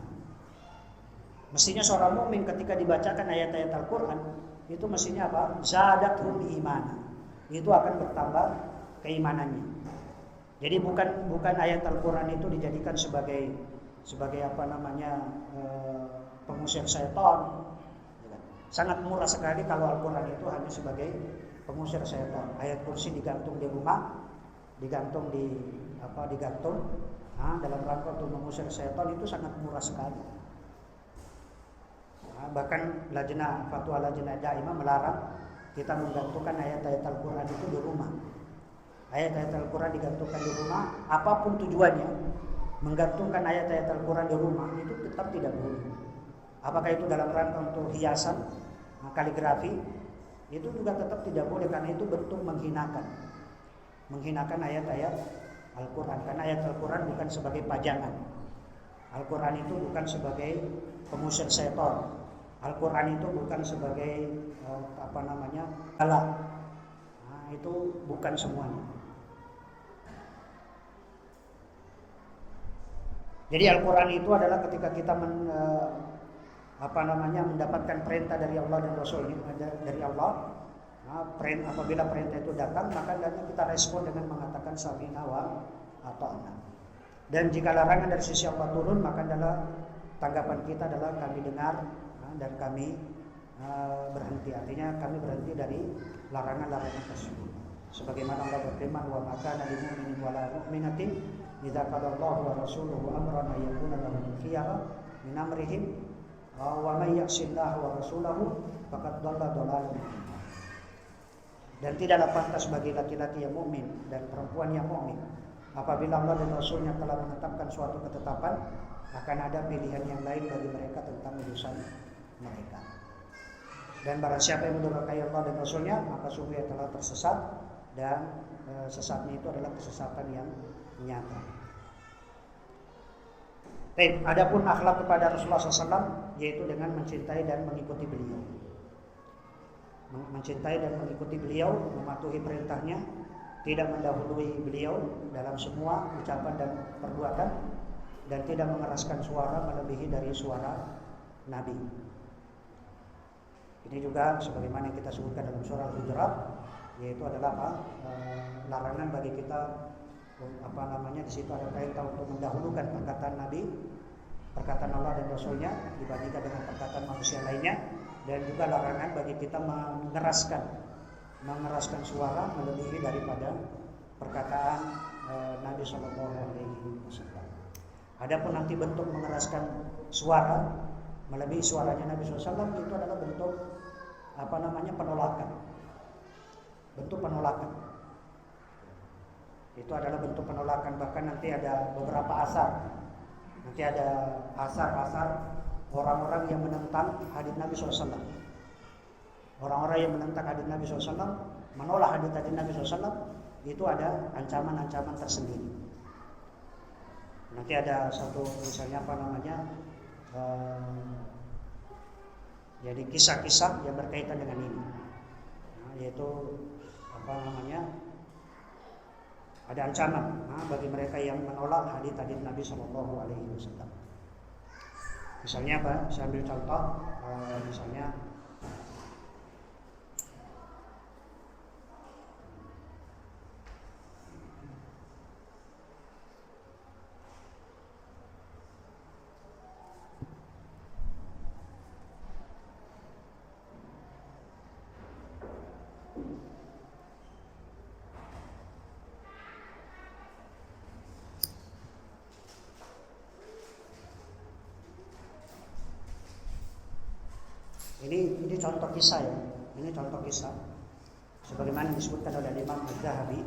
Mestinya seorang mukmin ketika dibacakan ayat-ayat Al-Qur'an itu mestinya zadathum imanan. Itu akan bertambah keimanannya. Jadi bukan ayat Al-Qur'an itu dijadikan sebagai pengusir syaitan. Sangat murah sekali kalau Al-Qur'an itu hanya sebagai pengusir syaitan. Ayat kursi digantung di rumah, digantung dalam rangka untuk mengusir syaitan, itu sangat murah sekali. Bahkan fatwa Lajnah Daimah melarang kita menggantungkan ayat-ayat Al-Qur'an itu di rumah. Ayat-ayat Al-Qur'an digantungkan di rumah, apapun tujuannya, menggantungkan ayat-ayat Al-Qur'an di rumah itu tetap tidak boleh. Apakah itu dalam rangka untuk hiasan, kaligrafi, itu juga tetap tidak boleh, karena itu bentuk menghinakan ayat-ayat Al-Quran. Karena ayat Al-Quran bukan sebagai pajangan, Al-Quran itu bukan sebagai pengusir setan, Al-Quran itu bukan sebagai alat. Nah, itu bukan semuanya. Jadi Al-Quran itu adalah ketika kita mendapatkan perintah dari Allah dan Rasul dari Allah. Nah, apabila perintah itu datang, maka kita respon dengan mengatakan sami'na wa ata'na. Dan jika larangan dari sisi Allah turun, maka adalah tanggapan kita adalah kami dengar dan kami berhenti. Artinya kami berhenti dari larangan-larangan tersebut. Sebagaimana Allah berfirman, wa ma kana lil mu'minin wa la mu'minatin idza qada Allahu wa rasuluhu amran ay yakuna lahum khiyara min amrihim wa may ya'sillaha wa rasulahu faqad dhalla dhalalan. Dan tidaklah pantas bagi laki-laki yang mukmin dan perempuan yang mukmin apabila Allah dan Rasulnya telah menetapkan suatu ketetapan, akan ada pilihan yang lain bagi mereka tentang urusan mereka. Dan barang siapa yang mendurhakai Allah dan Rasulnya, maka sungguh ia telah tersesat, dan sesatnya itu adalah kesesatan yang nyata. Adapun akhlak kepada Rasulullah SAW, yaitu dengan mencintai dan mengikuti beliau. Mencintai dan mengikuti beliau, mematuhi perintahnya, tidak mendahului beliau dalam semua ucapan dan perbuatan, dan tidak mengeraskan suara melebihi dari suara Nabi. Ini juga sebagaimana yang kita sebutkan dalam surah Al-Hujurat, yaitu adalah larangan bagi kita di situ ada perintah untuk mendahulukan perkataan Nabi, perkataan Allah dan Rasulnya dibandingkan dengan perkataan manusia lainnya. Dan juga larangan bagi kita mengeraskan suara melebihi daripada perkataan Nabi Shallallahu Alaihi Wasallam. Adapun nanti bentuk mengeraskan suara melebihi suaranya Nabi SAW itu adalah bentuk penolakan. Bentuk penolakan. Itu adalah bentuk penolakan. Bahkan nanti ada beberapa asar. Nanti ada asar-asar orang-orang yang menentang hadits Nabi SAW. Orang-orang yang menentang hadits Nabi SAW, menolak hadits Nabi SAW, itu ada ancaman-ancaman tersendiri. Nanti ada satu misalnya jadi kisah-kisah yang berkaitan dengan ini. Nah, yaitu ada ancaman bagi mereka yang menolak hadits Nabi SAW. Misalnya apa? Saya ambil contoh, misalnya ini contoh kisah ya. Ini contoh kisah sebagaimana disebutkan oleh Imam Az-Zahabi.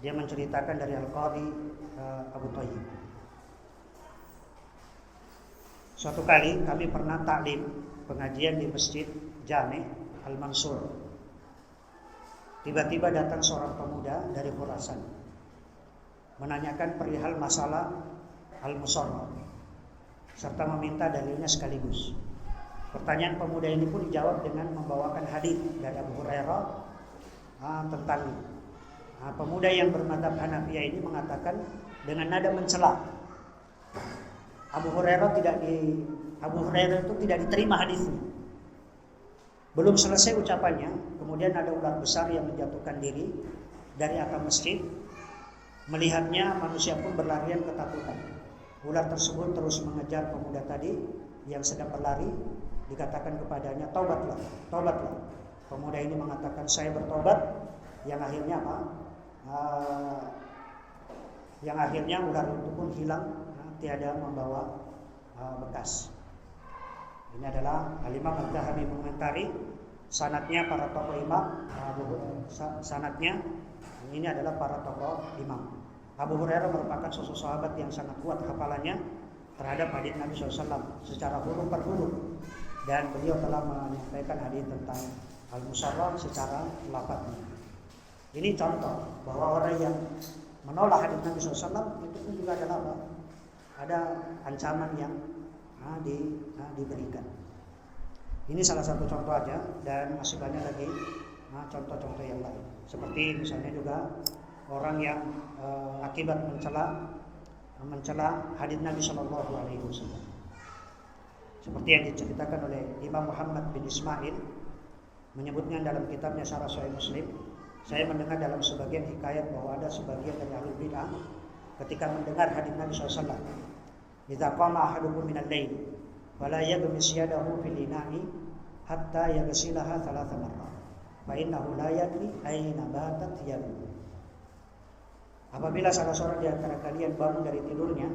Dia menceritakan dari Al-Qadhi Abu Thayyib. Suatu kali kami pernah taklim pengajian di Masjid Jami' Al-Mansur. Tiba-tiba datang seorang pemuda dari Khurasan menanyakan perihal masalah Al-Musarraf serta meminta dalilnya sekaligus. Pertanyaan pemuda ini pun dijawab dengan membawakan hadis dari Abu Hurairah tentang pemuda yang bermadzhab Hanafiyah ini mengatakan dengan nada mencela. Abu Hurairah itu tidak diterima hadisnya. Belum selesai ucapannya, kemudian ada ular besar yang menjatuhkan diri dari atap masjid. Melihatnya, manusia pun berlarian ketakutan. Ular tersebut terus mengejar pemuda tadi yang sedang berlari. Dikatakan kepadanya, taubatlah, taubatlah. Pemuda ini mengatakan, saya bertobat. Yang akhirnya apa? Yang akhirnya ular itu pun hilang, tiada membawa bekas. Ini adalah Al-Imam Az-Zahabi mengomentari sanadnya para tokoh imam. Sanadnya ini adalah para tokoh imam. Abu Hurairah merupakan sosok sahabat yang sangat kuat hafalannya terhadap hadits Nabi SAW secara huruf per huruf. dan beliau telah menyampaikan hadis tentang al-musarrah secara lafaznya. Ini contoh bahwa orang yang menolak hadis Nabi SAW itu pun juga adalah apa? Ada ancaman yang diberikan. Ini salah satu contoh aja, dan masih banyak lagi contoh-contoh yang lain. Seperti misalnya juga orang yang akibat mencela hadis Nabi Shallallahu Alaihi Wasallam. Seperti yang diceritakan oleh Imam Muhammad bin Ismail, menyebutnya dalam kitabnya Syarah Sahih Muslim. Saya mendengar dalam sebagian hikayat bahwa ada sebagian dari ahlul bidah ketika mendengar hadis Nabi SAW, "Idza qama ahadukum minal lail, fala yaghmis yadahu fil ina'i hatta yaghsilaha thalatha marrat, fa innahu la yadri aina batat yaduhu." Apabila salah seorang di antara kalian bangun dari tidurnya,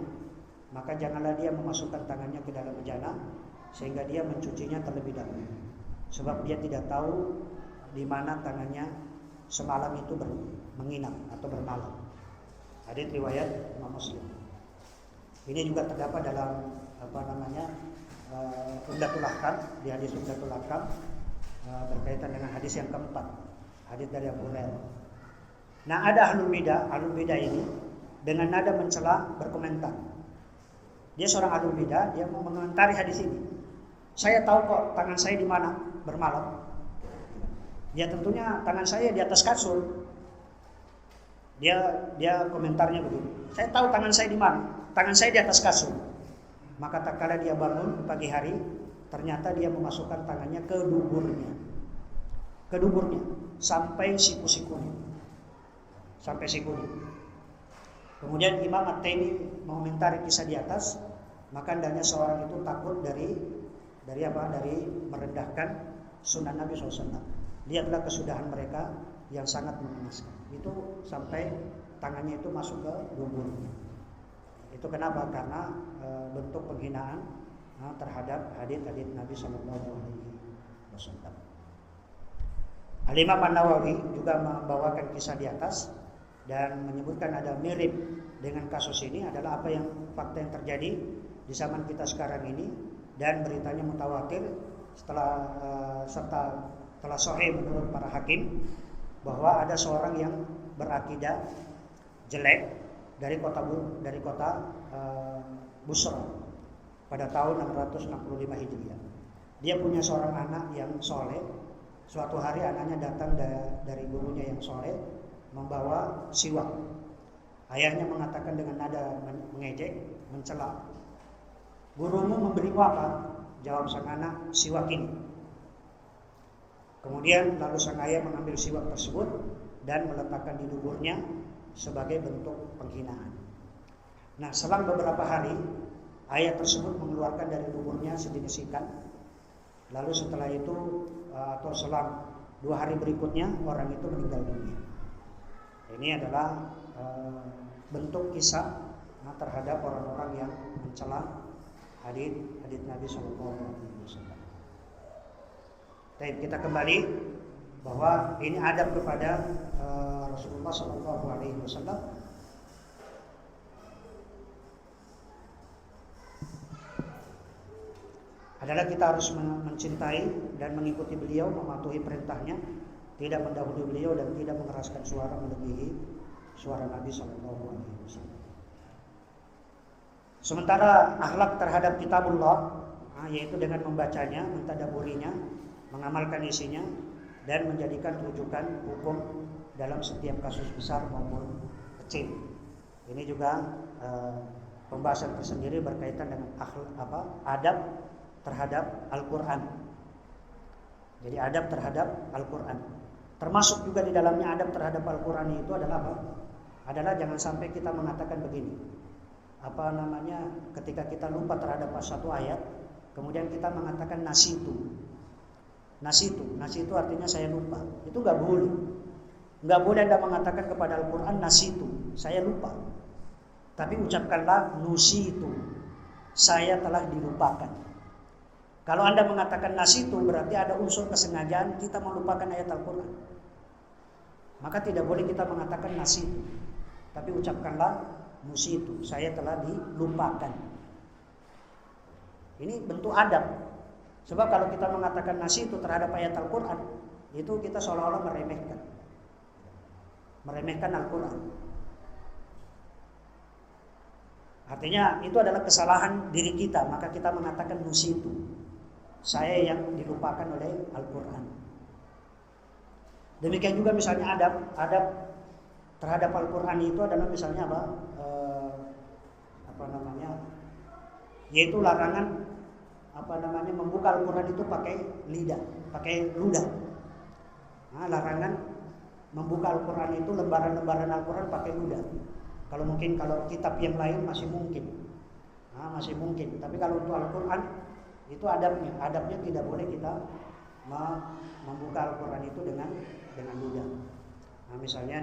maka janganlah dia memasukkan tangannya ke dalam bejana sehingga dia mencucinya terlebih dahulu, sebab dia tidak tahu di mana tangannya semalam itu menginap atau bermalam. Hadits riwayat Imam Muslim. Ini juga terdapat dalam Umdatul Ahkam, di hadis Umdatul Ahkam berkaitan dengan hadis yang keempat, hadis dari Abu Hurairah. Nah, ada ahlul bidah ini dengan nada mencela berkomentar. Dia seorang ahlul bidah, dia mau mengomentari hadis ini. Saya tahu kok tangan saya di mana bermalam. Dia tentunya tangan saya di atas kasur. Dia komentarnya begini. Saya tahu tangan saya di mana. Tangan saya di atas kasur. Maka tak kala dia bangun pagi hari, ternyata dia memasukkan tangannya ke duburnya sampai siku-sikunya. Kemudian Imam At-Taimi mengomentari kisah di atas, maka hendaknya seorang itu takut dari merendahkan sunnah Nabi SAW. Lihatlah kesudahan mereka yang sangat mengenaskan. Itu sampai tangannya itu masuk ke duburnya. Itu kenapa? Karena bentuk penghinaan terhadap hadits Nabi SAW. Al-Imam An-Nawawi juga membawakan kisah di atas dan menyebutkan ada mirip dengan kasus ini adalah apa yang fakta yang terjadi di zaman kita sekarang ini, dan beritanya mutawatir serta telah sahih menurut para hakim bahwa ada seorang yang berakidah jelek dari kota Busra pada tahun 665 Hijriah. Dia punya seorang anak yang soleh. Suatu hari anaknya datang dari gurunya yang soleh membawa siwak. Ayahnya mengatakan dengan nada mengejek, mencela, "Gurumu memberimu apa?" Jawab sang anak, "Siwak ini." Kemudian lalu sang ayah mengambil siwak tersebut dan meletakkan di duburnya sebagai bentuk penghinaan. Nah, selang beberapa hari ayah tersebut mengeluarkan dari duburnya sejenis ikan. Lalu setelah itu atau selang 2 hari berikutnya orang itu meninggal dunia. Ini adalah bentuk kisah terhadap orang-orang yang mencela hadits Nabi SAW. Baik, kita kembali bahwa ini adab kepada Rasulullah SAW. Adalah kita harus mencintai dan mengikuti beliau, mematuhi perintahnya, tidak mendahului beliau dan tidak mengeraskan suara melebihi suara Nabi SAW. Sementara akhlak terhadap kitabullah, yaitu dengan membacanya, mentadaburinya, mengamalkan isinya, dan menjadikan rujukan hukum dalam setiap kasus besar maupun kecil. Ini juga pembahasan tersendiri berkaitan dengan adab terhadap Al-Quran. Jadi adab terhadap Al-Quran. Termasuk juga di dalamnya adab terhadap Al-Quran itu adalah apa? Adalah jangan sampai kita mengatakan begini. Ketika kita lupa terhadap satu ayat, kemudian kita mengatakan nasitu artinya saya lupa. Itu enggak boleh. Enggak boleh Anda mengatakan kepada Al-Quran nasitu, saya lupa. Tapi ucapkanlah nusitu, saya telah dilupakan. Kalau Anda mengatakan nasitu berarti ada unsur kesengajaan kita melupakan ayat Al-Quran. Maka tidak boleh kita mengatakan nasitu, tapi ucapkanlah nusitu, saya telah dilupakan. Ini bentuk adab. Sebab kalau kita mengatakan nasi itu terhadap ayat Al-Quran, itu kita seolah-olah meremehkan Al-Quran. Artinya itu adalah kesalahan diri kita, maka kita mengatakan nusitu, saya yang dilupakan oleh Al-Quran. Demikian juga misalnya adab terhadap Al-Quran itu adalah misalnya yaitu larangan membuka Al-Quran itu pakai ludah. Nah, larangan membuka Al-Quran itu lembaran-lembaran Al-Quran pakai ludah. Kalau kitab yang lain masih mungkin. Tapi kalau untuk Al-Quran itu adabnya tidak boleh kita membuka Al-Quran itu dengan ludah. Nah, misalnya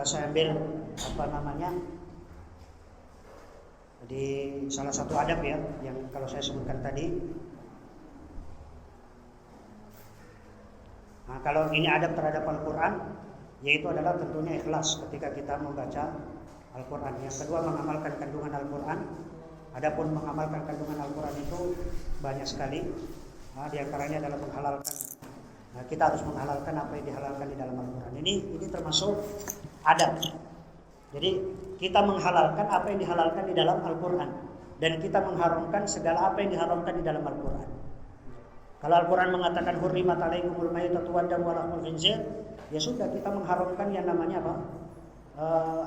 saya ambil di salah satu adab ya, yang kalau saya sebutkan tadi. Nah, kalau ini adab terhadap Al-Quran, yaitu adalah tentunya ikhlas ketika kita membaca Al-Quran. Yang kedua, mengamalkan kandungan Al-Quran. Adapun mengamalkan kandungan Al-Quran itu banyak sekali. Nah, di antaranya adalah menghalalkan. Nah, kita harus menghalalkan apa yang dihalalkan di dalam Al-Quran. Ini termasuk adab. Jadi kita menghalalkan apa yang dihalalkan di dalam Al-Quran, dan kita mengharamkan segala apa yang diharamkan di dalam Al-Quran. Kalau Al-Quran mengatakan hurrimat alaikumul maitatu waddam wa lahmul khinzir, ya sudah, kita mengharamkan yang namanya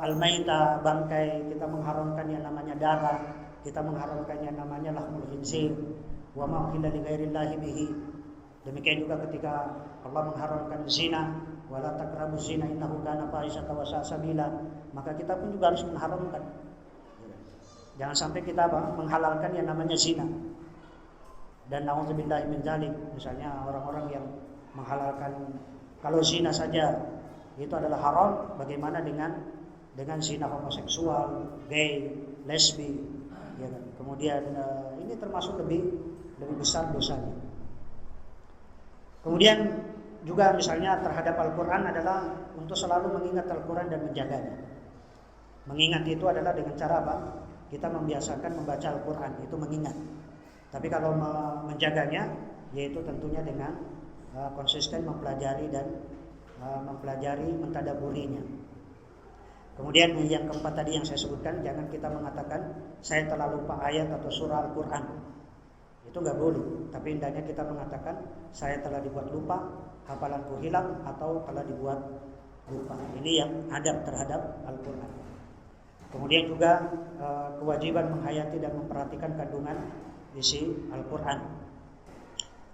al-maita, bangkai, kita mengharamkan yang namanya darah, kita mengharamkan yang namanya lahmul khinzir, wa ma uhilla li ghairillahi bihi. Demikian juga ketika Allah mengharamkan zina, wala taqrabuz zina innahu kana fahishatan wa sa'a sabila, maka kita pun juga harus mengharamkan. Jangan sampai kita menghalalkan yang namanya zina. Dan na'udzubillahi min dzalik, misalnya orang-orang yang menghalalkan kalau zina saja itu adalah haram, bagaimana dengan zina homoseksual, gay, lesbi, ya kan? Kemudian ini termasuk lebih besar dosanya. Kemudian juga misalnya terhadap Al-Quran adalah untuk selalu mengingat Al-Quran dan menjaganya. Mengingat itu adalah dengan cara apa? Kita membiasakan membaca Al-Quran, itu mengingat. Tapi kalau menjaganya, yaitu tentunya dengan konsisten mempelajari dan mentadaburinya. Kemudian yang keempat tadi yang saya sebutkan, jangan kita mengatakan saya telah lupa ayat atau surah Al-Quran. Itu nggak boleh. Tapi hendaknya kita mengatakan saya telah dibuat lupa, hafalanku hilang, atau telah dibuat lupa. Ini yang adab terhadap Al-Quran. Kemudian juga kewajiban menghayati dan memperhatikan kandungan isi Al-Quran.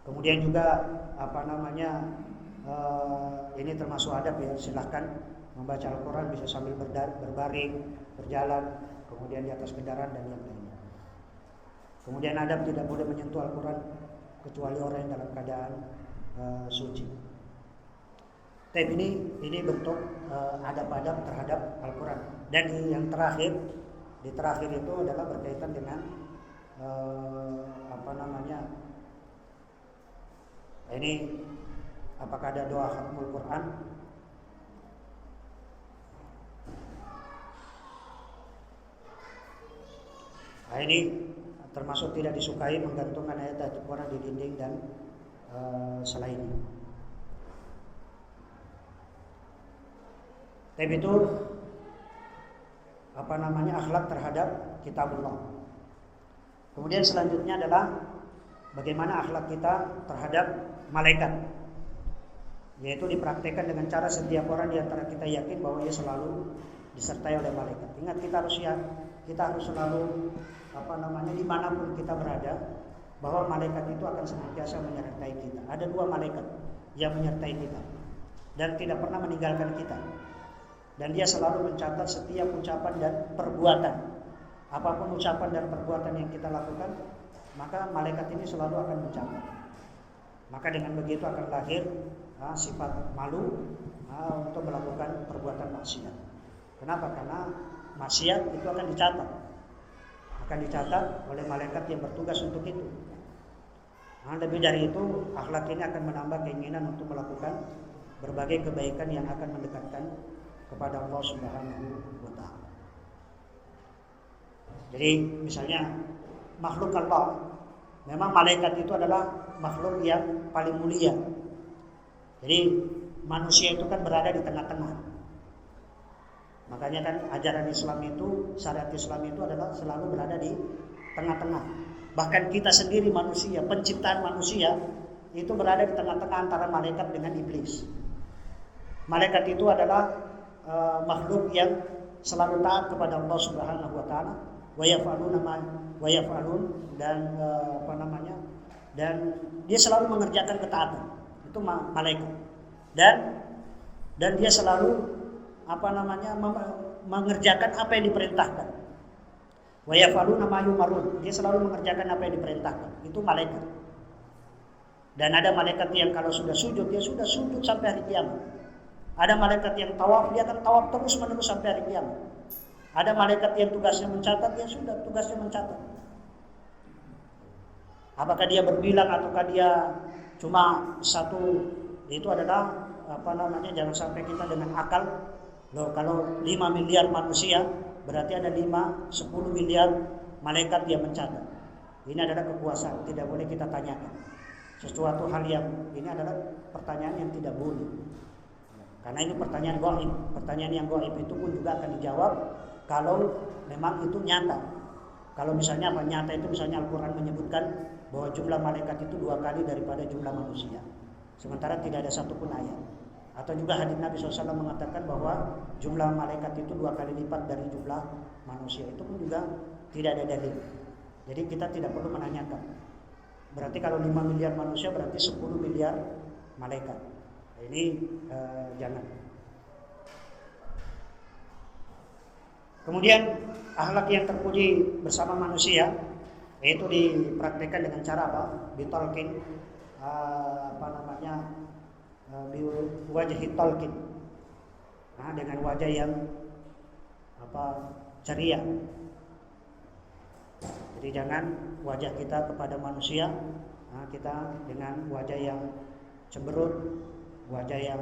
Kemudian juga ini termasuk adab ya, silahkan membaca Al-Quran bisa sambil berbaring, berjalan, kemudian di atas kendaraan dan yang lainnya. Kemudian adab tidak boleh menyentuh Al-Quran kecuali orang yang dalam keadaan suci. Tapi ini bentuk adab-adab terhadap Al-Quran. Dan yang terakhir, di terakhir itu adalah berkaitan dengan ini apakah ada doa khatmul Quran? Nah, ini termasuk tidak disukai menggantungkan ayat Al-Quran di dinding dan selainnya. Tapi itu akhlak terhadap kitabullah. Kemudian selanjutnya adalah bagaimana akhlak kita terhadap malaikat, yaitu dipraktekkan dengan cara setiap orang di antara kita yakin bahwa ia selalu disertai oleh malaikat. Ingat, kita harus selalu dimanapun kita berada, bahwa malaikat itu akan senantiasa menyertai kita. Ada dua malaikat yang menyertai kita dan tidak pernah meninggalkan kita. Dan dia selalu mencatat setiap ucapan dan perbuatan. Apapun ucapan dan perbuatan yang kita lakukan, maka malaikat ini selalu akan mencatat. Maka dengan begitu akan lahir sifat malu, untuk melakukan perbuatan maksiat. Kenapa? Karena maksiat itu akan dicatat oleh malaikat yang bertugas untuk itu. Lebih dari itu, akhlak ini akan menambah keinginan untuk melakukan berbagai kebaikan yang akan mendekatkan kepada Allah Subhanahu wa Ta'ala. Jadi misalnya makhluk Allah, memang malaikat itu adalah makhluk yang paling mulia. Jadi manusia itu kan berada di tengah-tengah. Makanya kan ajaran Islam itu, syariat Islam itu adalah selalu berada di tengah-tengah. Bahkan kita sendiri manusia, penciptaan manusia itu berada di tengah-tengah antara malaikat dengan iblis. Malaikat itu adalah makhluk yang selalu taat kepada Allah Subhanahu wa Ta'ala, wa yaf'alun dan dan dia selalu mengerjakan ketaatan. Itu malaikat. Dan dia selalu mengerjakan apa yang diperintahkan. Wa yaf'aluna ma yu'marun. Dia selalu mengerjakan apa yang diperintahkan. Itu malaikat. Dan ada malaikat yang kalau sudah sujud, dia sudah sujud sampai hari kiamat. Ada malaikat yang tawaf, dia akan tawaf terus-menerus sampai hari kiamat. Ada malaikat yang tugasnya mencatat, dia sudah tugasnya mencatat. Apakah dia berbilang ataukah dia cuma satu, itu adalah jangan sampai kita dengan akal. Loh, kalau 5 miliar manusia, berarti ada 10 miliar malaikat yang mencatat. Ini adalah kekuasaan, tidak boleh kita tanyakan. Sesuatu hal yang ini adalah pertanyaan yang tidak boleh. Karena ini pertanyaan gaib. Pertanyaan yang gaib itu pun juga akan dijawab kalau memang itu nyata. Kalau misalnya nyata itu misalnya Al-Quran menyebutkan bahwa jumlah malaikat itu 2 kali daripada jumlah manusia. Sementara tidak ada satupun ayat. Atau juga hadis Nabi SAW mengatakan bahwa jumlah malaikat itu 2 kali lipat dari jumlah manusia. Itu pun juga tidak ada dalil. Jadi kita tidak perlu menanyakan. Berarti kalau 5 miliar manusia berarti 10 miliar malaikat. Ini jangan. Kemudian akhlak yang terpuji bersama manusia yaitu dipraktikkan dengan cara apa? Bitalqin wajhi talqin. Dengan wajah yang ceria. Jadi jangan wajah kita kepada manusia kita dengan wajah yang cemberut, wajah yang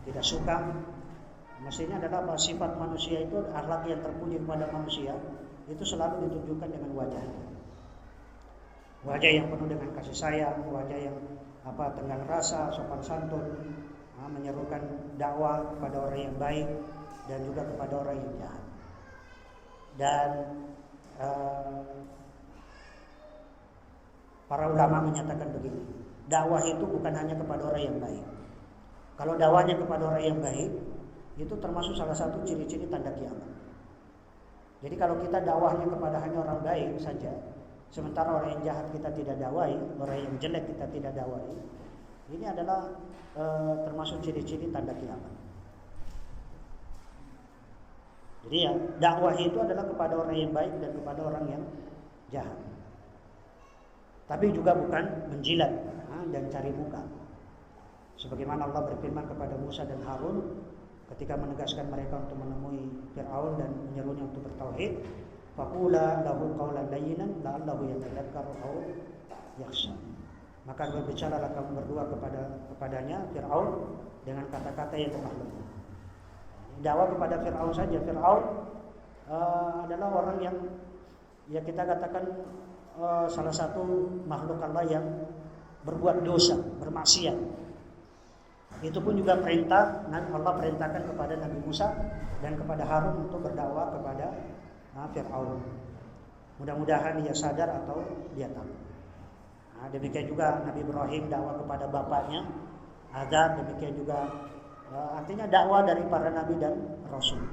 tidak suka. Mestinya adalah sifat manusia itu, akhlak yang terpuji kepada manusia itu selalu ditunjukkan dengan wajah yang penuh dengan kasih sayang, wajah yang tenggang rasa, sopan santun, menyerukan dakwah kepada orang yang baik dan juga kepada orang yang jahat. Dan para ulama menyatakan begini, dakwah itu bukan hanya kepada orang yang baik. Kalau dakwahnya kepada orang yang baik, itu termasuk salah satu ciri-ciri tanda kiamat. Jadi kalau kita dakwahnya kepada hanya orang baik saja, sementara orang yang jahat kita tidak dakwai, orang yang jelek kita tidak dakwai, ini adalah termasuk ciri-ciri tanda kiamat. Jadi ya, dakwah itu adalah kepada orang yang baik dan kepada orang yang jahat. Tapi juga bukan menjilat dan cari muka. Sebagaimana Allah berfirman kepada Musa dan Harun ketika menegaskan mereka untuk menemui Fir'aun dan menyerunya untuk bertauhid, faqula lahu qawlan layyinan la'allahu yatadhakkaru aw yakhsha. Maka berbicaralah kamu berdua kepadanya Fir'aun dengan kata-kata yang lemah lembut. Dakwah kepada Fir'aun saja. Fir'aun adalah orang yang kita katakan salah satu makhluk Allah yang berbuat dosa, bermaksiat. Itu pun juga perintah Allah perintahkan kepada Nabi Musa dan kepada Harun untuk berdakwah kepada Fir'aun. Mudah-mudahan dia sadar atau dia tahu. Demikian juga Nabi Ibrahim dakwah kepada bapaknya Azar. Demikian juga artinya dakwah dari para nabi dan rasul.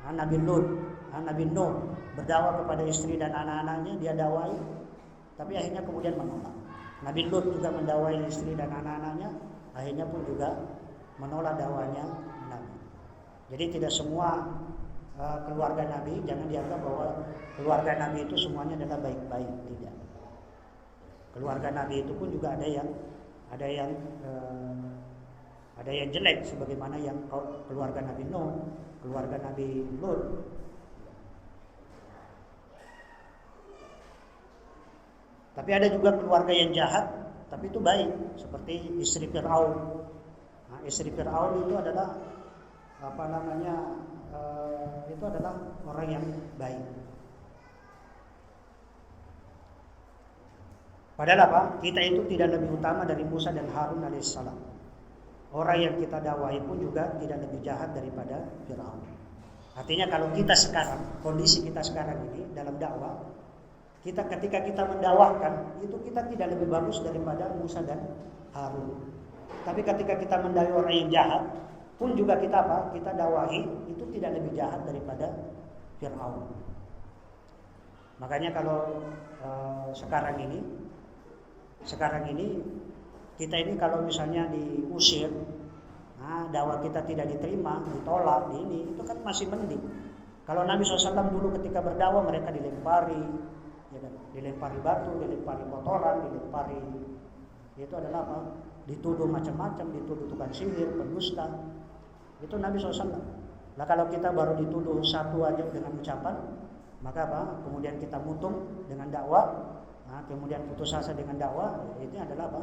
Nabi Nuh berdakwah kepada istri dan anak-anaknya, dia dakwai, tapi akhirnya kemudian menolak. Nabi Lut juga mendakwai istri dan anak-anaknya, akhirnya pun juga menolak dakwanya Nabi. Jadi tidak semua keluarga Nabi, jangan dianggap bahwa keluarga Nabi itu semuanya adalah baik-baik, tidak. Keluarga Nabi itu pun juga ada yang ada yang jelek sebagaimana yang keluarga Nabi Nuh, keluarga Nabi Lut. Tapi ada juga keluarga yang jahat, tapi itu baik, seperti istri Fir'aun. Nah, istri Fir'aun itu adalah itu adalah orang yang baik. Padahal apa? Kita itu tidak lebih utama dari Musa dan Harun alaihissalam. Orang yang kita dakwahi pun juga tidak lebih jahat daripada Fir'aun. Artinya kalau kita sekarang, kondisi kita sekarang ini dalam dakwah, ketika kita mendakwahkan, itu kita tidak lebih bagus daripada Musa dan Harun. Tapi ketika kita mendakwai orang yang jahat, pun juga kita dakwahi, itu tidak lebih jahat daripada Fir'aun. Makanya kalau sekarang ini kita ini kalau misalnya diusir, dakwah kita tidak diterima, ditolak, itu kan masih mending. Kalau Nabi SAW dulu ketika berdakwah mereka dilempari, ya kan? Dilempari batu, dilempari kotoran, itu adalah apa? Dituduh macam-macam, dituduh tukang sihir, pendusta. Itu Nabi SAW. Nah kalau kita baru dituduh satu aja dengan ucapan, maka apa? Kemudian kita mutung dengan dakwah, kemudian putus asa dengan dakwah, itu adalah apa?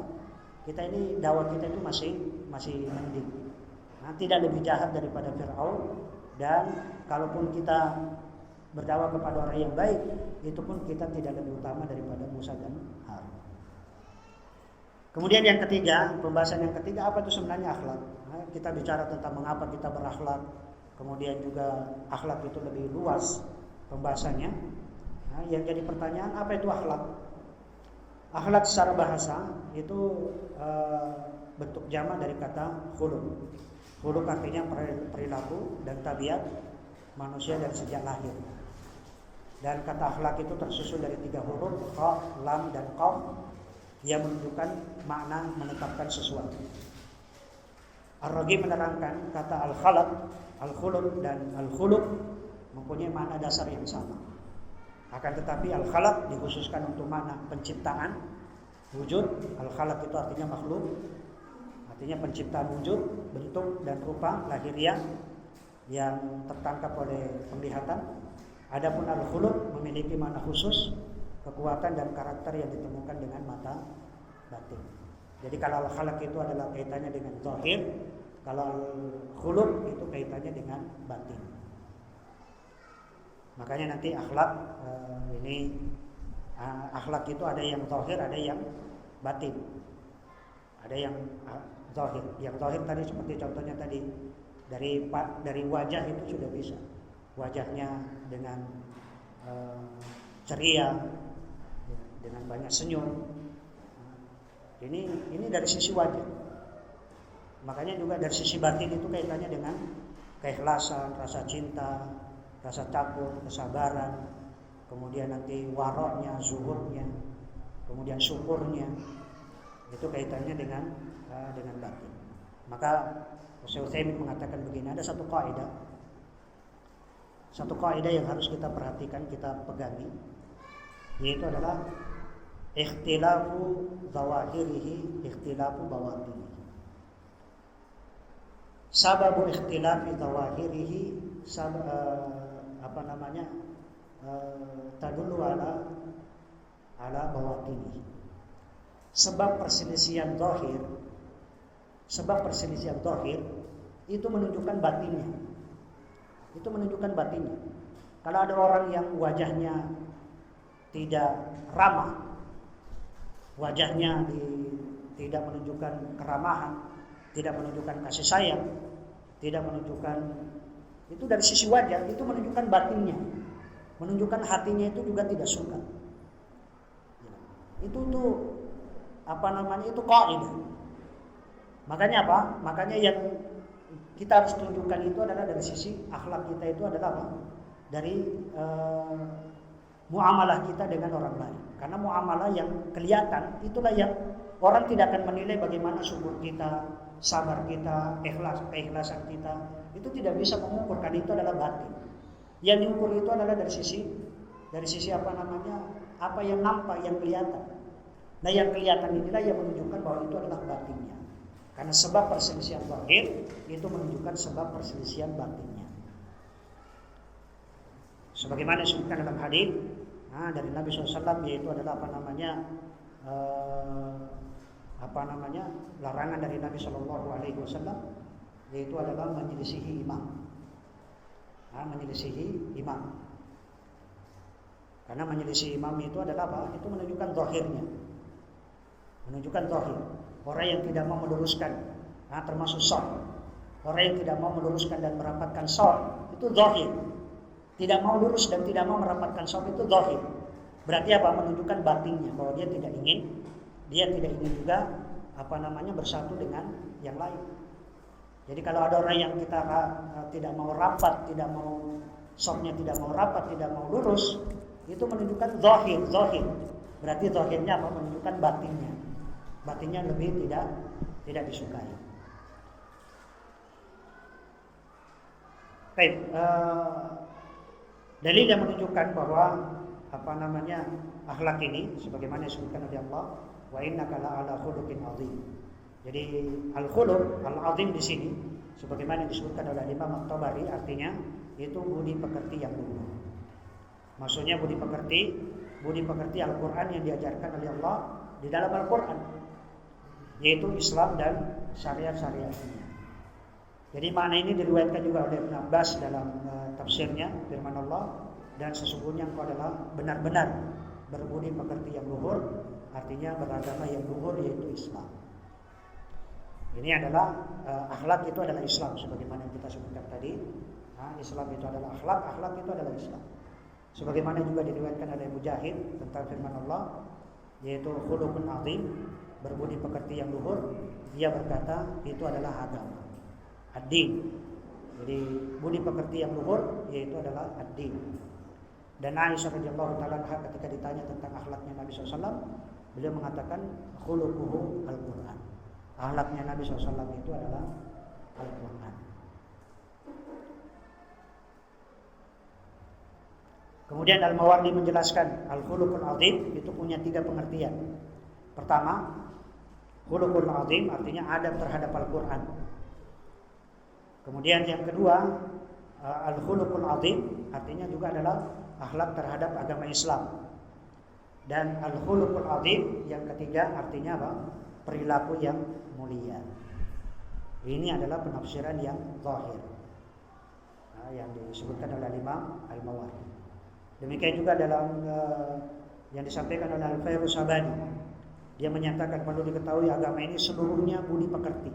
Kita ini dakwah kita itu masih mending. Tidak lebih jahat daripada Fir'aun, dan kalaupun kita berdakwah kepada orang yang baik, itu pun kita tidak lebih utama daripada Musa dan Harun. Kemudian yang ketiga, pembahasan yang ketiga, apa itu sebenarnya akhlak? Kita bicara tentang mengapa kita berakhlak. Kemudian juga akhlak itu lebih luas pembahasannya. Yang jadi pertanyaan, apa itu akhlak? Akhlak secara bahasa itu bentuk jamak dari kata khuluq. Khuluq artinya perilaku dan tabiat manusia dari sejak lahir. Dan kata akhlak itu tersusun dari 3 huruf, kha, lam, dan qaf, yang menunjukkan makna menetapkan sesuatu. Ar-Raghi menerangkan kata al-khalaq, al-khuluq, dan al-khuluq mempunyai makna dasar yang sama. Akan tetapi al-khalaq dikhususkan untuk makna penciptaan wujud. Al-khalaq itu artinya makhluk, artinya penciptaan wujud, bentuk dan rupa lahiriah yang tertangkap oleh penglihatan. Adapun al-khuluq memiliki makna khusus, kekuatan dan karakter yang ditemukan dengan mata batin. Jadi kalau al-khalaq itu adalah kaitannya dengan zahir, kalau al-khuluq itu kaitannya dengan batin. Makanya nanti akhlak akhlak itu ada yang zahir, ada yang batin. Ada yang zahir. Yang zahir tadi seperti contohnya tadi dari wajah itu sudah bisa. Wajahnya dengan ceria, dengan banyak senyum. Ini dari sisi wajah. Makanya juga dari sisi batin itu kaitannya dengan keikhlasan, rasa cinta, rasa takut, kesabaran, kemudian nanti waroknya, zuhudnya, kemudian syukurnya, itu kaitannya dengan batin. Maka Syekh Utsaimin mengatakan begini, ada satu kaidah yang harus kita perhatikan, kita pegangi, yaitu adalah ikhtilafu zawahirihi ikhtilafu bawatinihi. Sababu ikhtilafi zawahirihi tadullu ala bawatinihi. Sebab perselisihan zahir itu menunjukkan batinnya. Kalau ada orang yang wajahnya tidak ramah, wajahnya tidak menunjukkan keramahan, tidak menunjukkan kasih sayang, tidak menunjukkan, itu dari sisi wajah itu menunjukkan batinnya, menunjukkan hatinya itu juga tidak suka. Itu itu kaidah. Makanya apa? Makanya yang kita harus tunjukkan itu adalah dari sisi akhlak kita itu adalah apa? Dari muamalah kita dengan orang lain. Karena muamalah yang kelihatan itulah yang orang tidak akan menilai bagaimana syukur kita, sabar kita, keikhlasan kita. Itu tidak bisa mengukur, karena itu adalah batin. Yang diukur itu adalah dari sisi apa yang nampak, yang kelihatan. Nah, yang kelihatan inilah yang menunjukkan bahwa itu adalah batinnya. Karena sebab perselisihan zahir itu menunjukkan sebab perselisihan batinnya. Sebagaimana disebutkan dalam hadis dari Nabi SAW, yaitu adalah larangan dari Nabi SAW, yaitu adalah menyelisihi imam. Menyelisihi imam. Karena menyelisih imam itu adalah apa? Itu menunjukkan zahirnya. Menunjukkan zahir. Orang yang tidak mau meluruskan, termasuk shaf. Orang yang tidak mau meluruskan dan merapatkan shaf itu zahir. Tidak mau lurus dan tidak mau merapatkan shaf itu zahir. Berarti apa? Menunjukkan batinnya, bahwa dia tidak ingin juga bersatu dengan yang lain. Jadi kalau ada orang yang kita tidak mau rapat, tidak mau shafnya tidak mau rapat, tidak mau lurus, itu menunjukkan zahir. Berarti zahirnya apa? Menunjukkan batinnya. Batinnya lebih tidak disukai. Baik, dalil yang menunjukkan bahwa akhlak ini sebagaimana disebutkan oleh Allah, wa innaka la'ala khuluqin 'adzim. Jadi al-khuluq al-'adzim di sini sebagaimana disebutkan oleh Imam At-Tabari, artinya itu budi pekerti yang luhur. Maksudnya budi pekerti Al-Qur'an yang diajarkan oleh Allah di dalam Al-Qur'an, yaitu Islam dan syariat-syariatnya. Jadi makna ini diriwayatkan juga oleh Ibn Abbas dalam tafsirnya firman Allah, dan sesungguhnya engkau adalah benar-benar berbudi pekerti yang luhur, artinya beragama yang luhur, yaitu Islam. Ini adalah akhlak itu adalah Islam, sebagaimana yang kita sebutkan tadi. Islam itu adalah akhlak itu adalah Islam. Sebagaimana juga diriwayatkan oleh Mujahid tentang firman Allah, yaitu khuluqun 'adzim, berbudi pekerti yang luhur. Dia berkata itu adalah agama, ad-din. Jadi budi pekerti yang luhur yaitu adalah ad-din. Dan Aisyah radhiyallahu taala ketika ditanya tentang akhlaknya Nabi SAW, beliau mengatakan khuluquhu al-Qur'an. Akhlaknya Nabi SAW itu adalah Al-Qur'an. Kemudian Al-Mawardi menjelaskan al-khuluqul 'adzim itu punya 3 pengertian. Pertama, khuluqul 'adzim artinya adab terhadap Al-Qur'an. Kemudian yang kedua, al-khuluqul 'adzim artinya juga adalah akhlak terhadap agama Islam. Dan al-khuluqul 'adzim yang ketiga artinya apa? Perilaku yang mulia. Ini adalah penafsiran yang zahir, yang disebutkan oleh Imam Al-Mawardi. Demikian juga dalam yang disampaikan oleh Al-Fairuz Sabani, dia menyatakan perlu diketahui agama ini seluruhnya budi pekerti.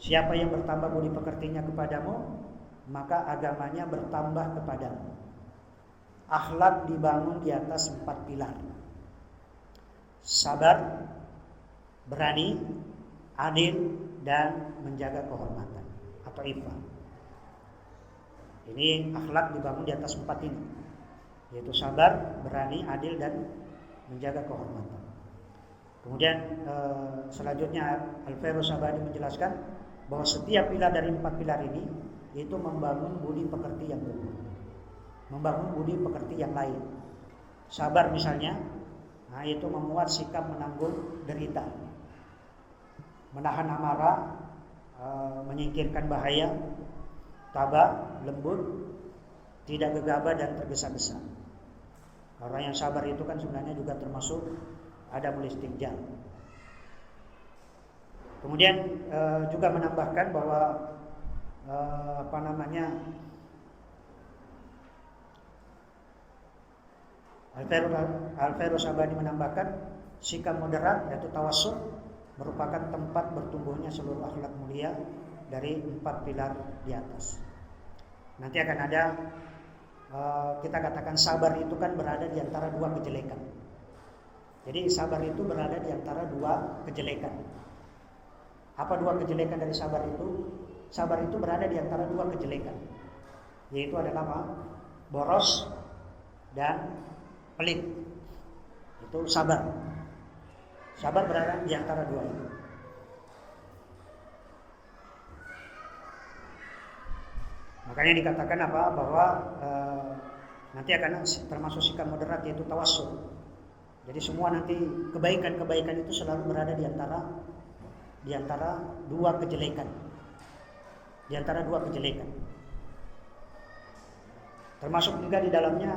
Siapa yang bertambah budi pekertinya kepadamu, maka agamanya bertambah kepadamu. Akhlak dibangun di atas 4 pilar: sabar, berani, adil, dan menjaga kehormatan atau iffah. Ini akhlak dibangun di atas 4 ini, yaitu sabar, berani, adil, dan menjaga kehormatan. Kemudian selanjutnya Al-Fairuz Sabani menjelaskan bahwa setiap pilar dari 4 pilar ini itu membangun budi pekerti yang luhur, membangun budi pekerti yang lain. Sabar misalnya, itu memuat sikap menanggung derita, menahan amarah, menyingkirkan bahaya, tabah, lembut, tidak gegabah dan tergesa-gesa. Orang yang sabar itu kan sebenarnya juga termasuk adabul istinja. Kemudian juga menambahkan bahwa Al-Fairuz Sabani menambahkan sikap moderat yaitu tawassut merupakan tempat bertumbuhnya seluruh akhlak mulia dari 4 pilar di atas. Nanti akan ada kita katakan sabar itu kan berada di antara 2 kejelekan. Jadi sabar itu berada di antara 2 kejelekan. Apa 2 kejelekan dari sabar itu? Sabar itu berada di antara 2 kejelekan, yaitu adalah apa? Boros dan pelit. Itu sabar. Sabar berada di antara 2 itu. Makanya dikatakan apa? Bahwa nanti akan termasuk sikap moderat yaitu tawassul. Jadi semua nanti kebaikan-kebaikan itu selalu berada di antara dua kejelekan. Di antara dua kejelekan. Termasuk juga di dalamnya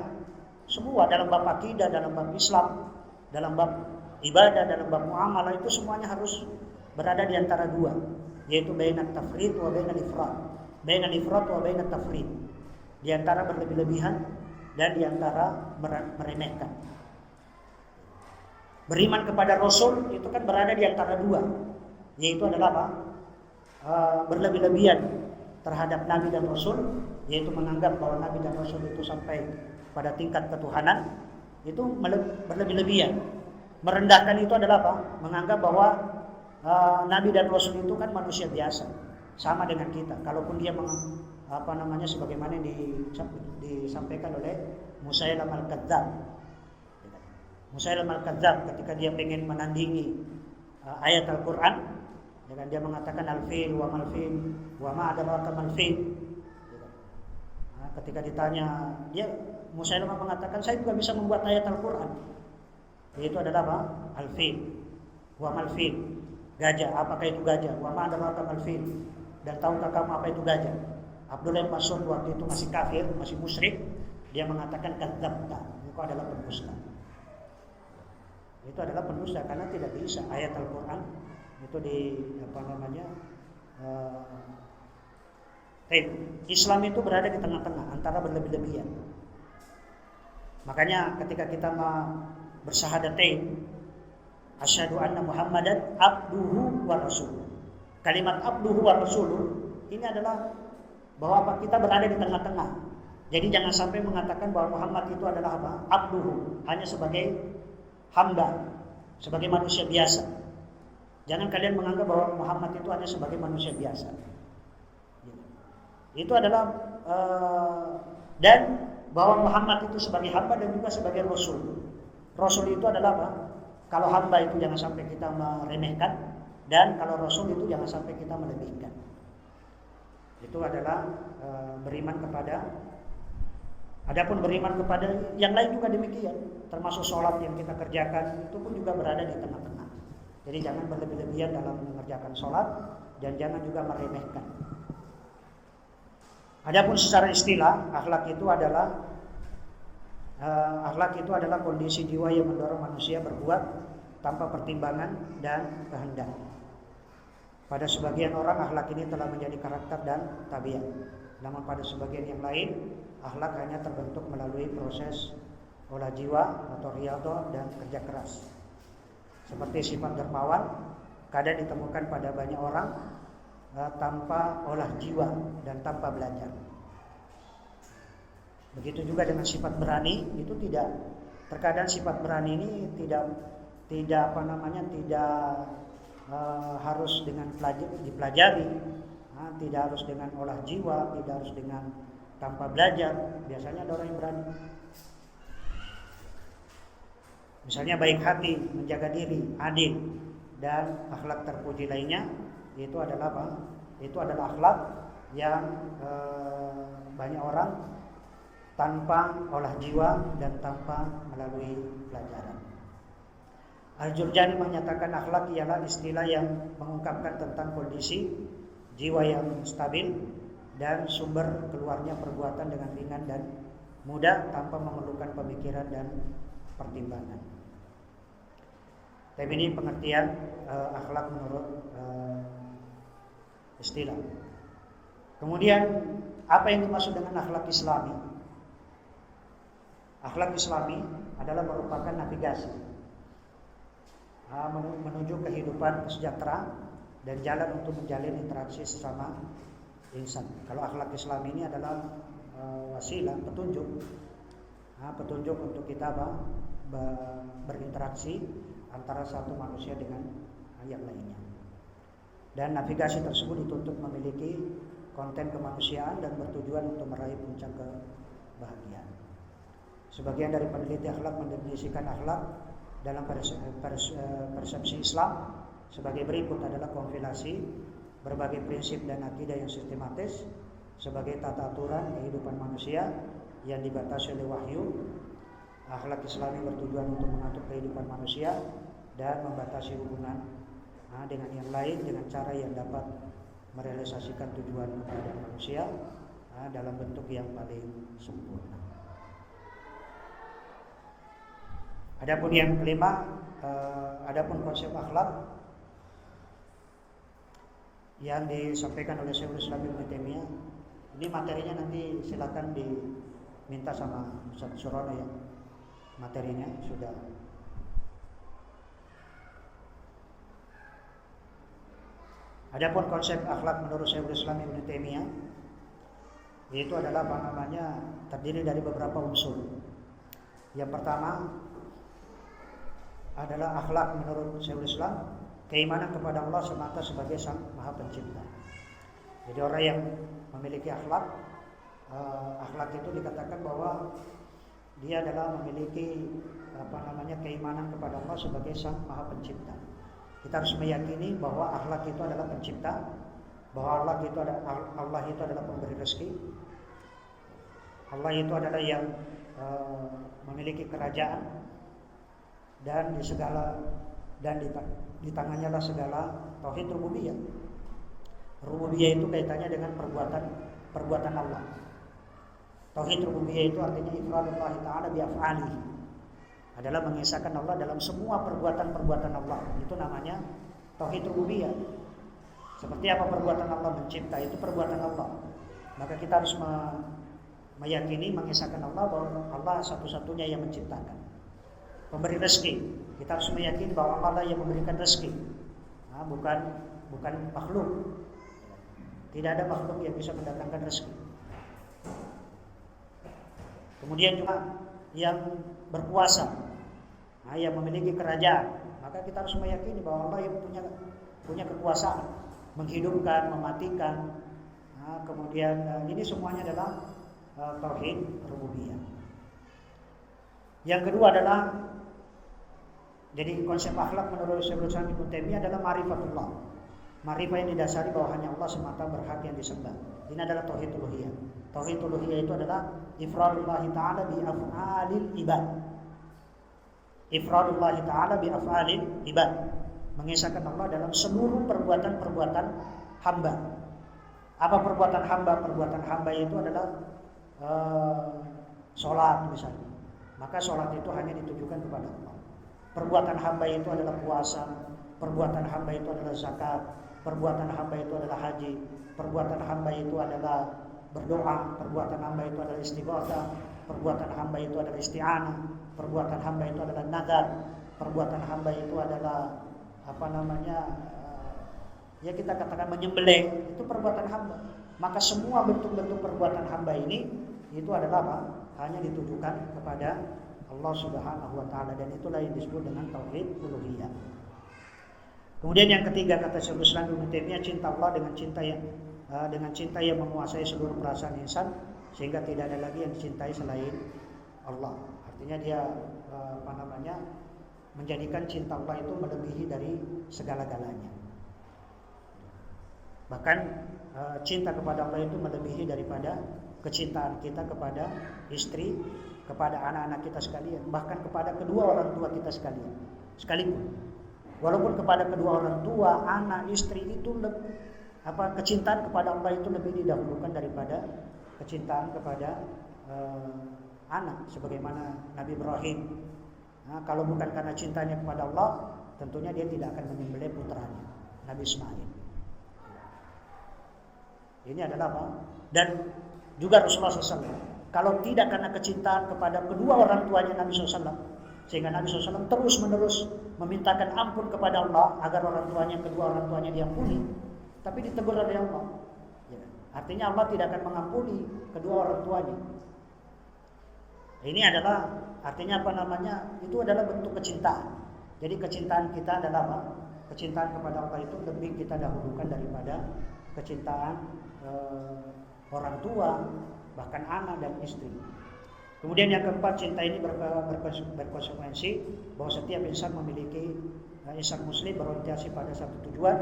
semua dalam bab akidah, dalam bab Islam, dalam bab ibadah, dalam bab muamalah itu semuanya harus berada di antara dua, yaitu bainat tafrid wa bainal ifrat. Bainal ifrat wa bainat tafrid. Di antara berlebih-lebihan dan di antara meremehkan. Beriman kepada Rasul itu kan berada di antara dua, yaitu adalah apa? Berlebih-lebihan terhadap Nabi dan Rasul, yaitu menganggap bahwa Nabi dan Rasul itu sampai pada tingkat ketuhanan, itu berlebih-lebihan. Merendahkan itu adalah apa? Menganggap bahwa Nabi dan Rasul itu kan manusia biasa, sama dengan kita. Kalaupun dia sebagaimana disampaikan oleh Musailam al-Kadzdzab. Musailam al-Kadzdzab ketika dia pengen menandingi ayat Al-Quran, dengan dia mengatakan al-fil wa mal-fil wa ma adraka mal-fil. Ketika ditanya, Musailam mengatakan saya juga bisa membuat ayat Al-Quran. Yaitu adalah apa? Al-fil wa mal-fil. Gajah, apakah itu gajah? Wa ma adraka mal-fil. Dan tahukah kamu apa itu gajah? Abdullah bin Mas'ud waktu itu masih kafir, masih musyrik. Dia mengatakan kadzdzabta, engkau adalah pendusta. Itu adalah pendusta karena tidak bisa ayat Al-Quran itu Islam itu berada di tengah-tengah antara berlebih-lebihan. Makanya ketika kita bersyahadattain asyhadu anna Muhammadan abduhu wa rasuluh. Kalimat abduhu wa rasuluh ini adalah bahwa kita berada di tengah-tengah. Jadi jangan sampai mengatakan bahwa Muhammad itu adalah apa? Abduhu, hanya sebagai hamba, sebagai manusia biasa. Jangan kalian menganggap bahwa Muhammad itu hanya sebagai manusia biasa. Itu adalah dan bahwa Muhammad itu sebagai hamba dan juga sebagai rasul. Rasul itu adalah apa? Kalau hamba itu jangan sampai kita meremehkan, dan kalau rasul itu jangan sampai kita melebihkan. Itu adalah beriman kepada. Adapun beriman kepada yang lain juga demikian, termasuk sholat yang kita kerjakan itu pun juga berada di tengah-tengah. Jadi jangan berlebih-lebihan dalam mengerjakan sholat dan jangan juga meremehkan. Adapun secara istilah, akhlak itu adalah kondisi jiwa yang mendorong manusia berbuat tanpa pertimbangan dan kehendak. Pada sebagian orang akhlak ini telah menjadi karakter dan tabiat. Namun pada sebagian yang lain, akhlak hanya terbentuk melalui proses olah jiwa atau riyadhah dan kerja keras. Seperti sifat dermawan kadang ditemukan pada banyak orang tanpa olah jiwa dan tanpa belajar. Begitu juga dengan sifat berani, itu tidak. Terkadang sifat berani ini tidak harus dengan dipelajari, tidak harus dengan olah jiwa, tidak harus dengan tanpa belajar. Biasanya ada orang yang berani. Misalnya baik hati, menjaga diri, adil, dan akhlak terpuji lainnya, itu adalah apa? Itu adalah akhlak yang banyak orang tanpa olah jiwa dan tanpa melalui pelajaran. Al-Jurjani menyatakan akhlak ialah istilah yang mengungkapkan tentang kondisi jiwa yang stabil dan sumber keluarnya perbuatan dengan ringan dan mudah tanpa memerlukan pemikiran dan pertimbangan. Tapi ini pengertian akhlak menurut istilah. Kemudian apa yang dimaksud dengan akhlak Islami? Akhlak Islami adalah merupakan navigasi menuju kehidupan sejahtera dan jalan untuk menjalin interaksi sesama insan. Kalau akhlak Islami ini adalah wasilah, petunjuk untuk kita berinteraksi antara satu manusia dengan yang lainnya. Dan navigasi tersebut dituntut memiliki konten kemanusiaan dan bertujuan untuk meraih puncak kebahagiaan. Sebagian dari peneliti akhlak mendefinisikan akhlak dalam persepsi Islam sebagai berikut adalah kompilasi berbagai prinsip dan akidah yang sistematis sebagai tata aturan kehidupan manusia yang dibatasi oleh wahyu Akhlak Islami bertujuan untuk mengatur kehidupan manusia dan membatasi hubungan dengan yang lain dengan cara yang dapat merealisasikan tujuan kepada manusia dalam bentuk yang paling sempurna. Adapun yang kelima, adapun konsep akhlak yang disampaikan oleh Syekhul Islam Ibnu Taimiyah, ini materinya nanti silakan diminta sama Ustaz Surono ya. Materinya sudah. Adapun konsep akhlak menurut Syekhul Islam Ibnu Taimiyah itu adalah terdiri dari beberapa unsur. Yang pertama adalah akhlak menurut Syekhul Islam, keimanan kepada Allah semata sebagai Sang Maha Pencipta. Jadi orang yang memiliki akhlak itu dikatakan bahwa dia adalah memiliki keimanan kepada Allah sebagai Sang Maha Pencipta. Kita harus meyakini bahwa akhlak itu adalah pencipta, bahwa Allah itu adalah pemberi rezeki. Allah itu adalah yang memiliki kerajaan, dan di tangannya lah segala tauhid rububiyah. Rububiyah itu kaitannya dengan perbuatan Allah. Tauhid rububiyah itu artinya ifradullah ta'ala bi af'alihi, adalah mengesahkan Allah dalam semua perbuatan Allah. Itu namanya tauhid rububiyah. Seperti apa perbuatan Allah mencipta, itu perbuatan Allah. Maka kita harus meyakini, mengesahkan Allah bahwa Allah satu-satunya yang menciptakan. Pemberi rezeki, kita harus meyakini bahwa Allah yang memberikan rezeki, bukan makhluk. Tidak ada makhluk yang bisa mendatangkan rezeki. Kemudian juga yang berkuasa, yang memiliki kerajaan, maka kita harus meyakini bahwa Allah yang punya kekuasaan menghidupkan, mematikan. Kemudian ini semuanya adalah tauhid rububiyah. Yang kedua adalah, jadi konsep akhlak menurut Syekhul Islam Ibnu Taimiyah adalah ma'rifatullah. Ma'rifah yang didasari bahwa hanya Allah semata berhak yang disembah. Ini adalah tauhid uluhiyah. Tauhid uluhiyah itu adalah ifradullah ta'ala bi af'alil ibad. Ifradullah ta'ala bi af'alil ibad. Mengesahkan Allah dalam seluruh perbuatan-perbuatan hamba. Apa perbuatan hamba? Perbuatan hamba itu adalah sholat misalnya. Maka sholat itu hanya ditujukan kepada Allah. Perbuatan hamba itu adalah puasa, perbuatan hamba itu adalah zakat, perbuatan hamba itu adalah haji, perbuatan hamba itu adalah berdoa, perbuatan hamba itu adalah istighatsah, perbuatan hamba itu adalah isti'anah, perbuatan hamba itu adalah nadar, perbuatan hamba itu adalah ya kita katakan menyembelih, itu perbuatan hamba. Maka semua bentuk-bentuk perbuatan hamba ini itu adalah apa? Hanya ditujukan kepada Allah Subhanahu wa taala, dan itulah yang disebut dengan tauhid uluhiyah. Kemudian yang ketiga kata Syekhul Islam Ibnu Taimiyah, cinta Allah dengan cinta yang menguasai seluruh perasaan insan sehingga tidak ada lagi yang dicintai selain Allah. Artinya dia menjadikan cinta Allah itu melebihi dari segala-galanya. Bahkan cinta kepada Allah itu melebihi daripada kecintaan kita kepada istri, kepada anak-anak kita sekalian, bahkan kepada kedua orang tua kita sekalipun. Walaupun kepada kedua orang tua, anak, istri itu kecintaan kepada Allah itu lebih didahulukan daripada kecintaan kepada anak. Sebagaimana Nabi Ibrahim, kalau bukan karena cintanya kepada Allah, tentunya dia tidak akan menyembelih putranya, Nabi Ismail. Ini adalah apa? Dan juga Rasulullah SAW, kalau tidak karena kecintaan kepada kedua orang tuanya Nabi SAW, sehingga Nabi SAW terus-menerus memintakan ampun kepada Allah agar kedua orang tuanya diampuni, tapi ditegur oleh Allah. Ya. Artinya Allah tidak akan mengampuni kedua orang tuanya. Ini adalah artinya itu adalah bentuk kecintaan. Jadi kecintaan kita adalah apa? Kecintaan kepada Allah itu lebih kita dahulukan daripada kecintaan orang tua, bahkan anak dan istri. Kemudian yang keempat, cinta ini berkonsekuensi bahwa setiap insan muslim berorientasi pada satu tujuan,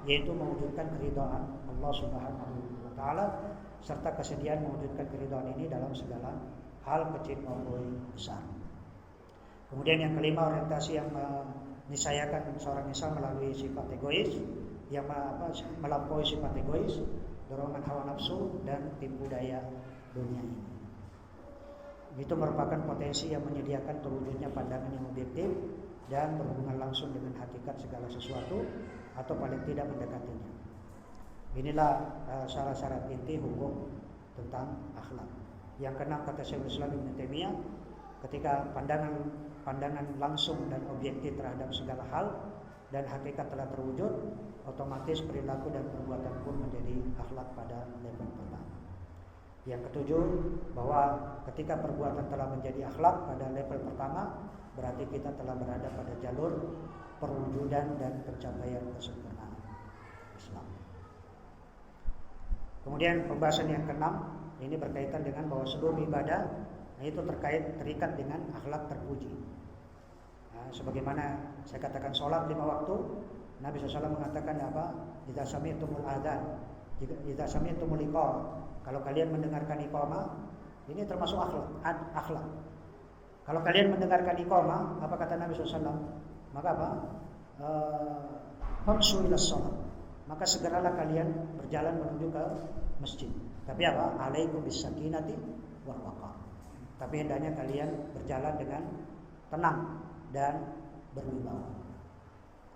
yaitu mewujudkan keridhaan Allah Subhanahu wa taala serta kesediaan mewujudkan keridhaan ini dalam segala hal kecil maupun besar. Kemudian yang kelima, orientasi yang menisayakan seorang insan melalui sifat egois, yang melampaui sifat egois, dorongan hawa nafsu dan tipu daya dunia ini. Itu merupakan potensi yang menyediakan terwujudnya pandangan yang objektif dan berhubungan langsung dengan hakikat segala sesuatu atau paling tidak mendekatinya. Inilah syarat-syarat inti hukum tentang akhlak. Yang keenam, kata Syekhul Islam Ibnu Taimiyah, ketika pandangan langsung dan objektif terhadap segala hal dan hakikat telah terwujud, otomatis perilaku dan perbuatan pun menjadi akhlak pada level pertama. Yang ketujuh, bahwa ketika perbuatan telah menjadi akhlak pada level pertama, berarti kita telah berada pada jalur perwujudan dan pencapaian kesempurnaan Islam. Kemudian pembahasan yang keenam, ini berkaitan dengan bahwa seluruh ibadah itu terikat dengan akhlak terpuji. Nah, sebagaimana saya katakan sholat 5 waktu, Nabi SAW mengatakan apa? Idza sami'tumul adzan, idza sami'tumul iqamah. Kalau kalian mendengarkan iqamah, ini termasuk akhlak. Kalau kalian mendengarkan iqamah, apa kata Nabi SAW? Maka apa? Famshu ila shalah. Maka segeralah kalian berjalan menuju ke masjid. Tapi apa? Alaikum bisakinati wal waqar. Tapi hendaknya kalian berjalan dengan tenang dan berwibawa.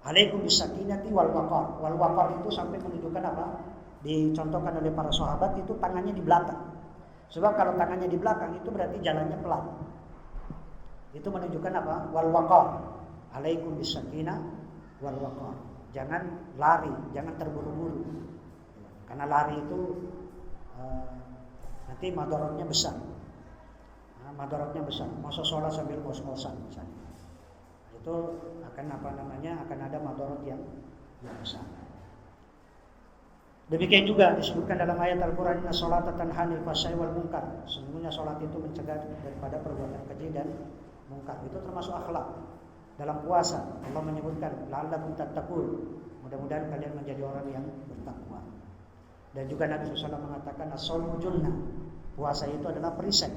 Alaikum bisakinati wal waqar. Wal waqar itu sampai menunjukkan apa? Dicontohkan oleh para sahabat itu tangannya di belakang. Sebab kalau tangannya di belakang itu berarti jalannya pelan. Itu menunjukkan apa? Wal waqar. Alaikum bisakinah wal waqar. Jangan lari, jangan terburu-buru. Karena lari itu nanti madaratnya besar. Madaratnya besar. Masa sholat sambil ngos-ngosan misalnya. Itu akan akan ada madarat yang besar. Demikian juga disebutkan dalam ayat Al-Quran, Inna sholata tanha 'anil fahsya'i wal munkar. Sesungguhnya sholat itu mencegah daripada perbuatan keji dan mungkar. Itu termasuk akhlak. Dalam puasa Allah menyebutkan la'allakum tattaqun. Mudah-mudahan kalian menjadi orang yang bertakwa. Dan juga Nabi SAW mengatakan as-shaumu junnah. Puasa itu adalah perisai.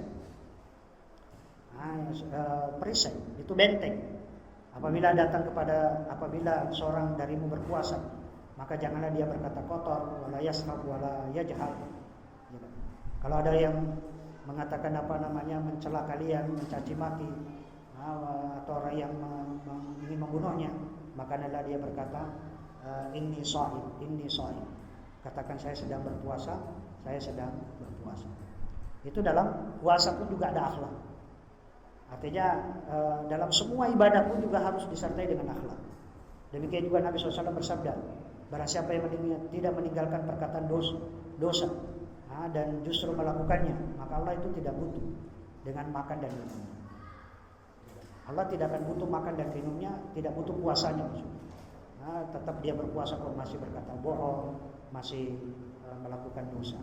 Perisai itu benteng. Apabila seorang darimu berpuasa, maka janganlah dia berkata kotor, wala yasrab, wala yajhal. Kalau ada yang mengatakan mencela kalian, mencaci maki, atau orang yang ingin membunuhnya, maka hendaklah dia berkata, inni shaim. Katakan saya sedang berpuasa, saya sedang berpuasa. Itu dalam puasa pun juga ada akhlak. Artinya dalam semua ibadah pun juga harus disertai dengan akhlak. Demikian juga Nabi SAW bersabda, barang siapa yang tidak meninggalkan perkataan dosa dan justru melakukannya, maka Allah itu tidak butuh dengan makan dan minumnya. Allah tidak akan butuh makan dan minumnya, tidak butuh puasanya. Tetap dia berpuasa kalau masih berkata bohong, masih melakukan dosa.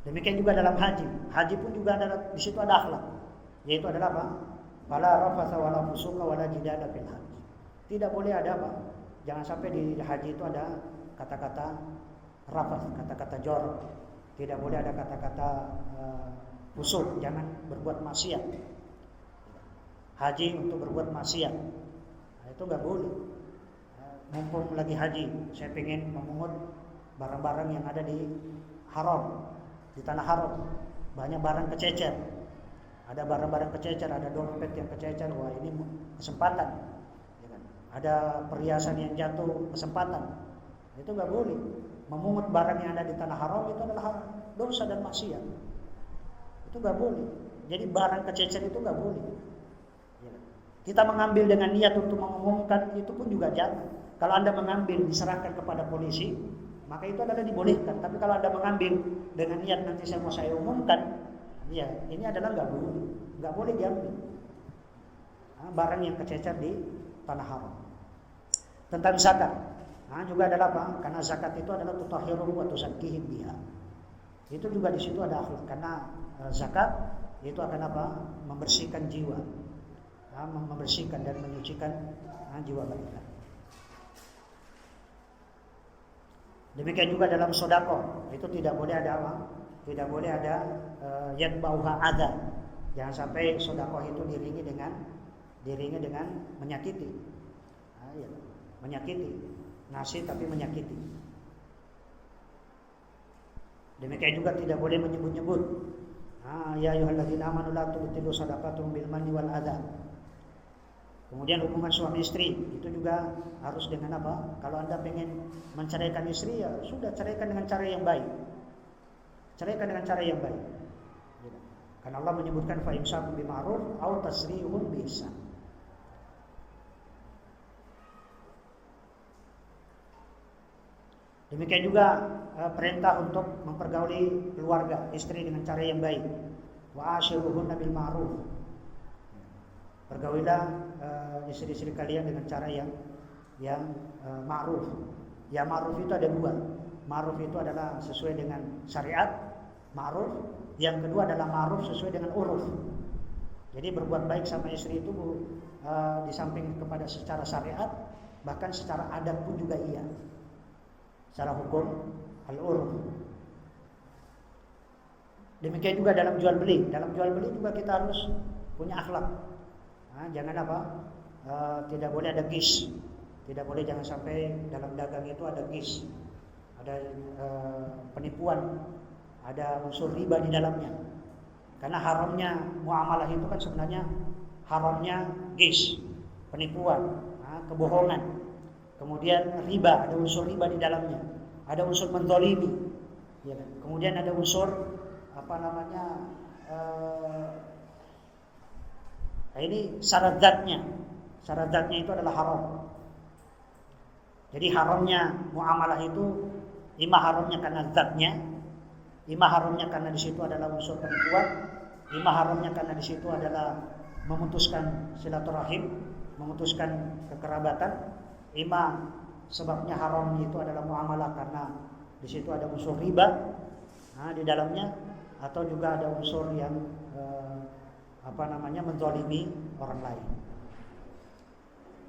Demikian juga dalam haji. Haji pun juga di situ ada akhlak, yaitu adalah apa? Fala rafatha wala fusuqa wala jidala fil haji. Tidak boleh ada apa? Jangan sampai di haji itu ada kata-kata rafath, kata-kata jorok. Tidak boleh ada kata-kata fusuk, jangan berbuat maksiat. Haji untuk berbuat maksiat, itu nggak boleh. Mumpung lagi haji, saya pengen memungut barang-barang yang ada di haram, di tanah haram. Banyak barang kececer. Ada barang-barang kececer, ada dompet yang kececer. Wah, ini kesempatan. Ada perhiasan yang jatuh, kesempatan. Itu nggak boleh. Memungut barang yang ada di tanah haram itu adalah dosa dan maksiat. Itu nggak boleh. Jadi barang kececer itu nggak boleh. Kita mengambil dengan niat untuk mengumumkan, itu pun juga jangan. Kalau Anda mengambil diserahkan kepada polisi, maka itu adalah dibolehkan. Tapi kalau Anda mengambil dengan niat nanti saya umumkan, ya ini adalah nggak boleh diambil. Barang yang kececer di tanah haram. Tentang zakat, juga adalah apa? Karena zakat itu adalah tutahhiruhum wa tuzakkihim biha. Itu juga di situ ada akhlak. Karena zakat itu akan apa? Membersihkan jiwa. Membersihkan dan menyucikan jiwa mereka. Demikian juga dalam sedekah, itu tidak boleh ada apa? Tidak boleh ada yatbauha adza. Jangan sampai sedekah itu diiringi dengan menyakiti. Nah, ya, menyakiti. Nasi tapi menyakiti. Demikian juga tidak boleh menyebut-nyebut. Ya ayyuhalladzina amanu la tubtilu shadaqatukum bil manni wal adza. Kemudian hubungan suami istri itu juga harus dengan apa? Kalau Anda pengen menceraikan istri, ya sudah, ceraikan dengan cara yang baik. Ceraikan dengan cara yang baik. Karena Allah menyebutkan fa imsakun bima'ruf aw tasrihun biihsan. Demikian juga perintah untuk mempergauli keluarga istri dengan cara yang baik. Wa ashiruhunna bil ma'ruf. Pergaulilah istri-istri kalian dengan cara yang ma'ruf. Ya, ma'ruf itu ada dua. Ma'ruf itu adalah sesuai dengan syariat, ma'ruf. Yang kedua adalah ma'ruf sesuai dengan uruf. Jadi berbuat baik sama istri itu di samping kepada secara syariat, bahkan secara adab pun juga iya. Secara hukum al-uruf. Demikian juga dalam jual beli. Dalam jual beli juga kita harus punya akhlak. Jangan apa? Tidak boleh ada gis. Tidak boleh, jangan sampai dalam dagang itu ada gis, ada penipuan, ada unsur riba di dalamnya. Karena haramnya muamalah itu kan sebenarnya haramnya gis, penipuan, kebohongan. Kemudian riba, ada unsur riba di dalamnya. Ada unsur menzalimi. Ya kan? Kemudian ada unsur ini syarat zatnya. Syarat zatnya itu adalah haram. Jadi haramnya muamalah itu ima haramnya karena zatnya, ima haramnya karena di situ adalah unsur penipuan, ima haramnya karena di situ adalah memutuskan silaturahim, memutuskan kekerabatan, ima sebabnya haram itu adalah muamalah karena di situ ada unsur riba di dalamnya, atau juga ada unsur yang menzalimi orang lain.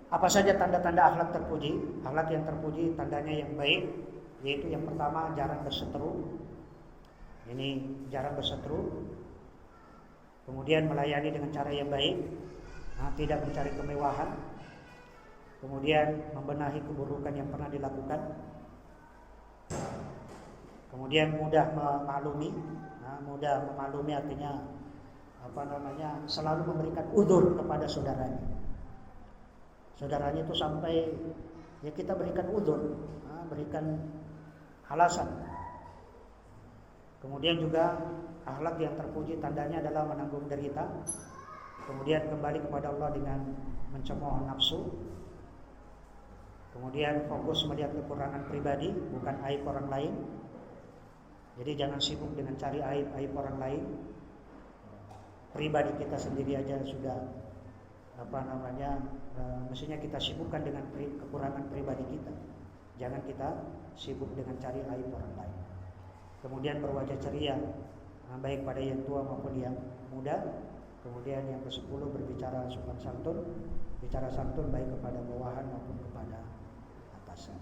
Apa saja tanda-tanda akhlak terpuji? Akhlak yang terpuji tandanya yang baik, yaitu yang pertama jarang berseteru. Ini jarang berseteru. Kemudian melayani dengan cara yang baik, tidak mencari kemewahan. Kemudian membenahi keburukan yang pernah dilakukan. Kemudian mudah memaklumi. Mudah memaklumi artinya selalu memberikan udzur kepada saudaranya. Saudaranya itu sampai ya kita berikan udzur, berikan alasan. Kemudian juga akhlak yang terpuji tandanya adalah menanggung derita. Kemudian kembali kepada Allah dengan mencemooh nafsu. Kemudian fokus melihat kekurangan pribadi, bukan aib orang lain. Jadi jangan sibuk dengan cari aib orang lain. Pribadi kita sendiri aja sudah mestinya kita sibukkan dengan kekurangan pribadi kita. Jangan kita sibuk dengan cari aib orang lain. Kemudian berwajah ceria, baik pada yang tua maupun yang muda. Kemudian yang ke-10 berbicara sopan santun, bicara santun baik kepada bawahan maupun kepada atasan.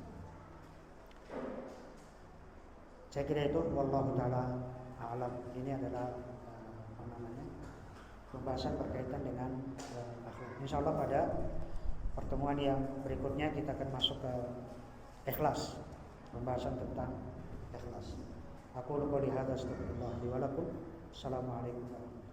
Saya kira itu, wallahu taala a'lam. Ini adalah pembahasan berkaitan dengan akhlak. Insyaallah pada pertemuan yang berikutnya kita akan masuk ke ikhlas, pembahasan tentang ikhlas. Aku qouli hadza, astagfirullah li wa lakum. Assalamualaikum warahmatullahi wabarakatuh.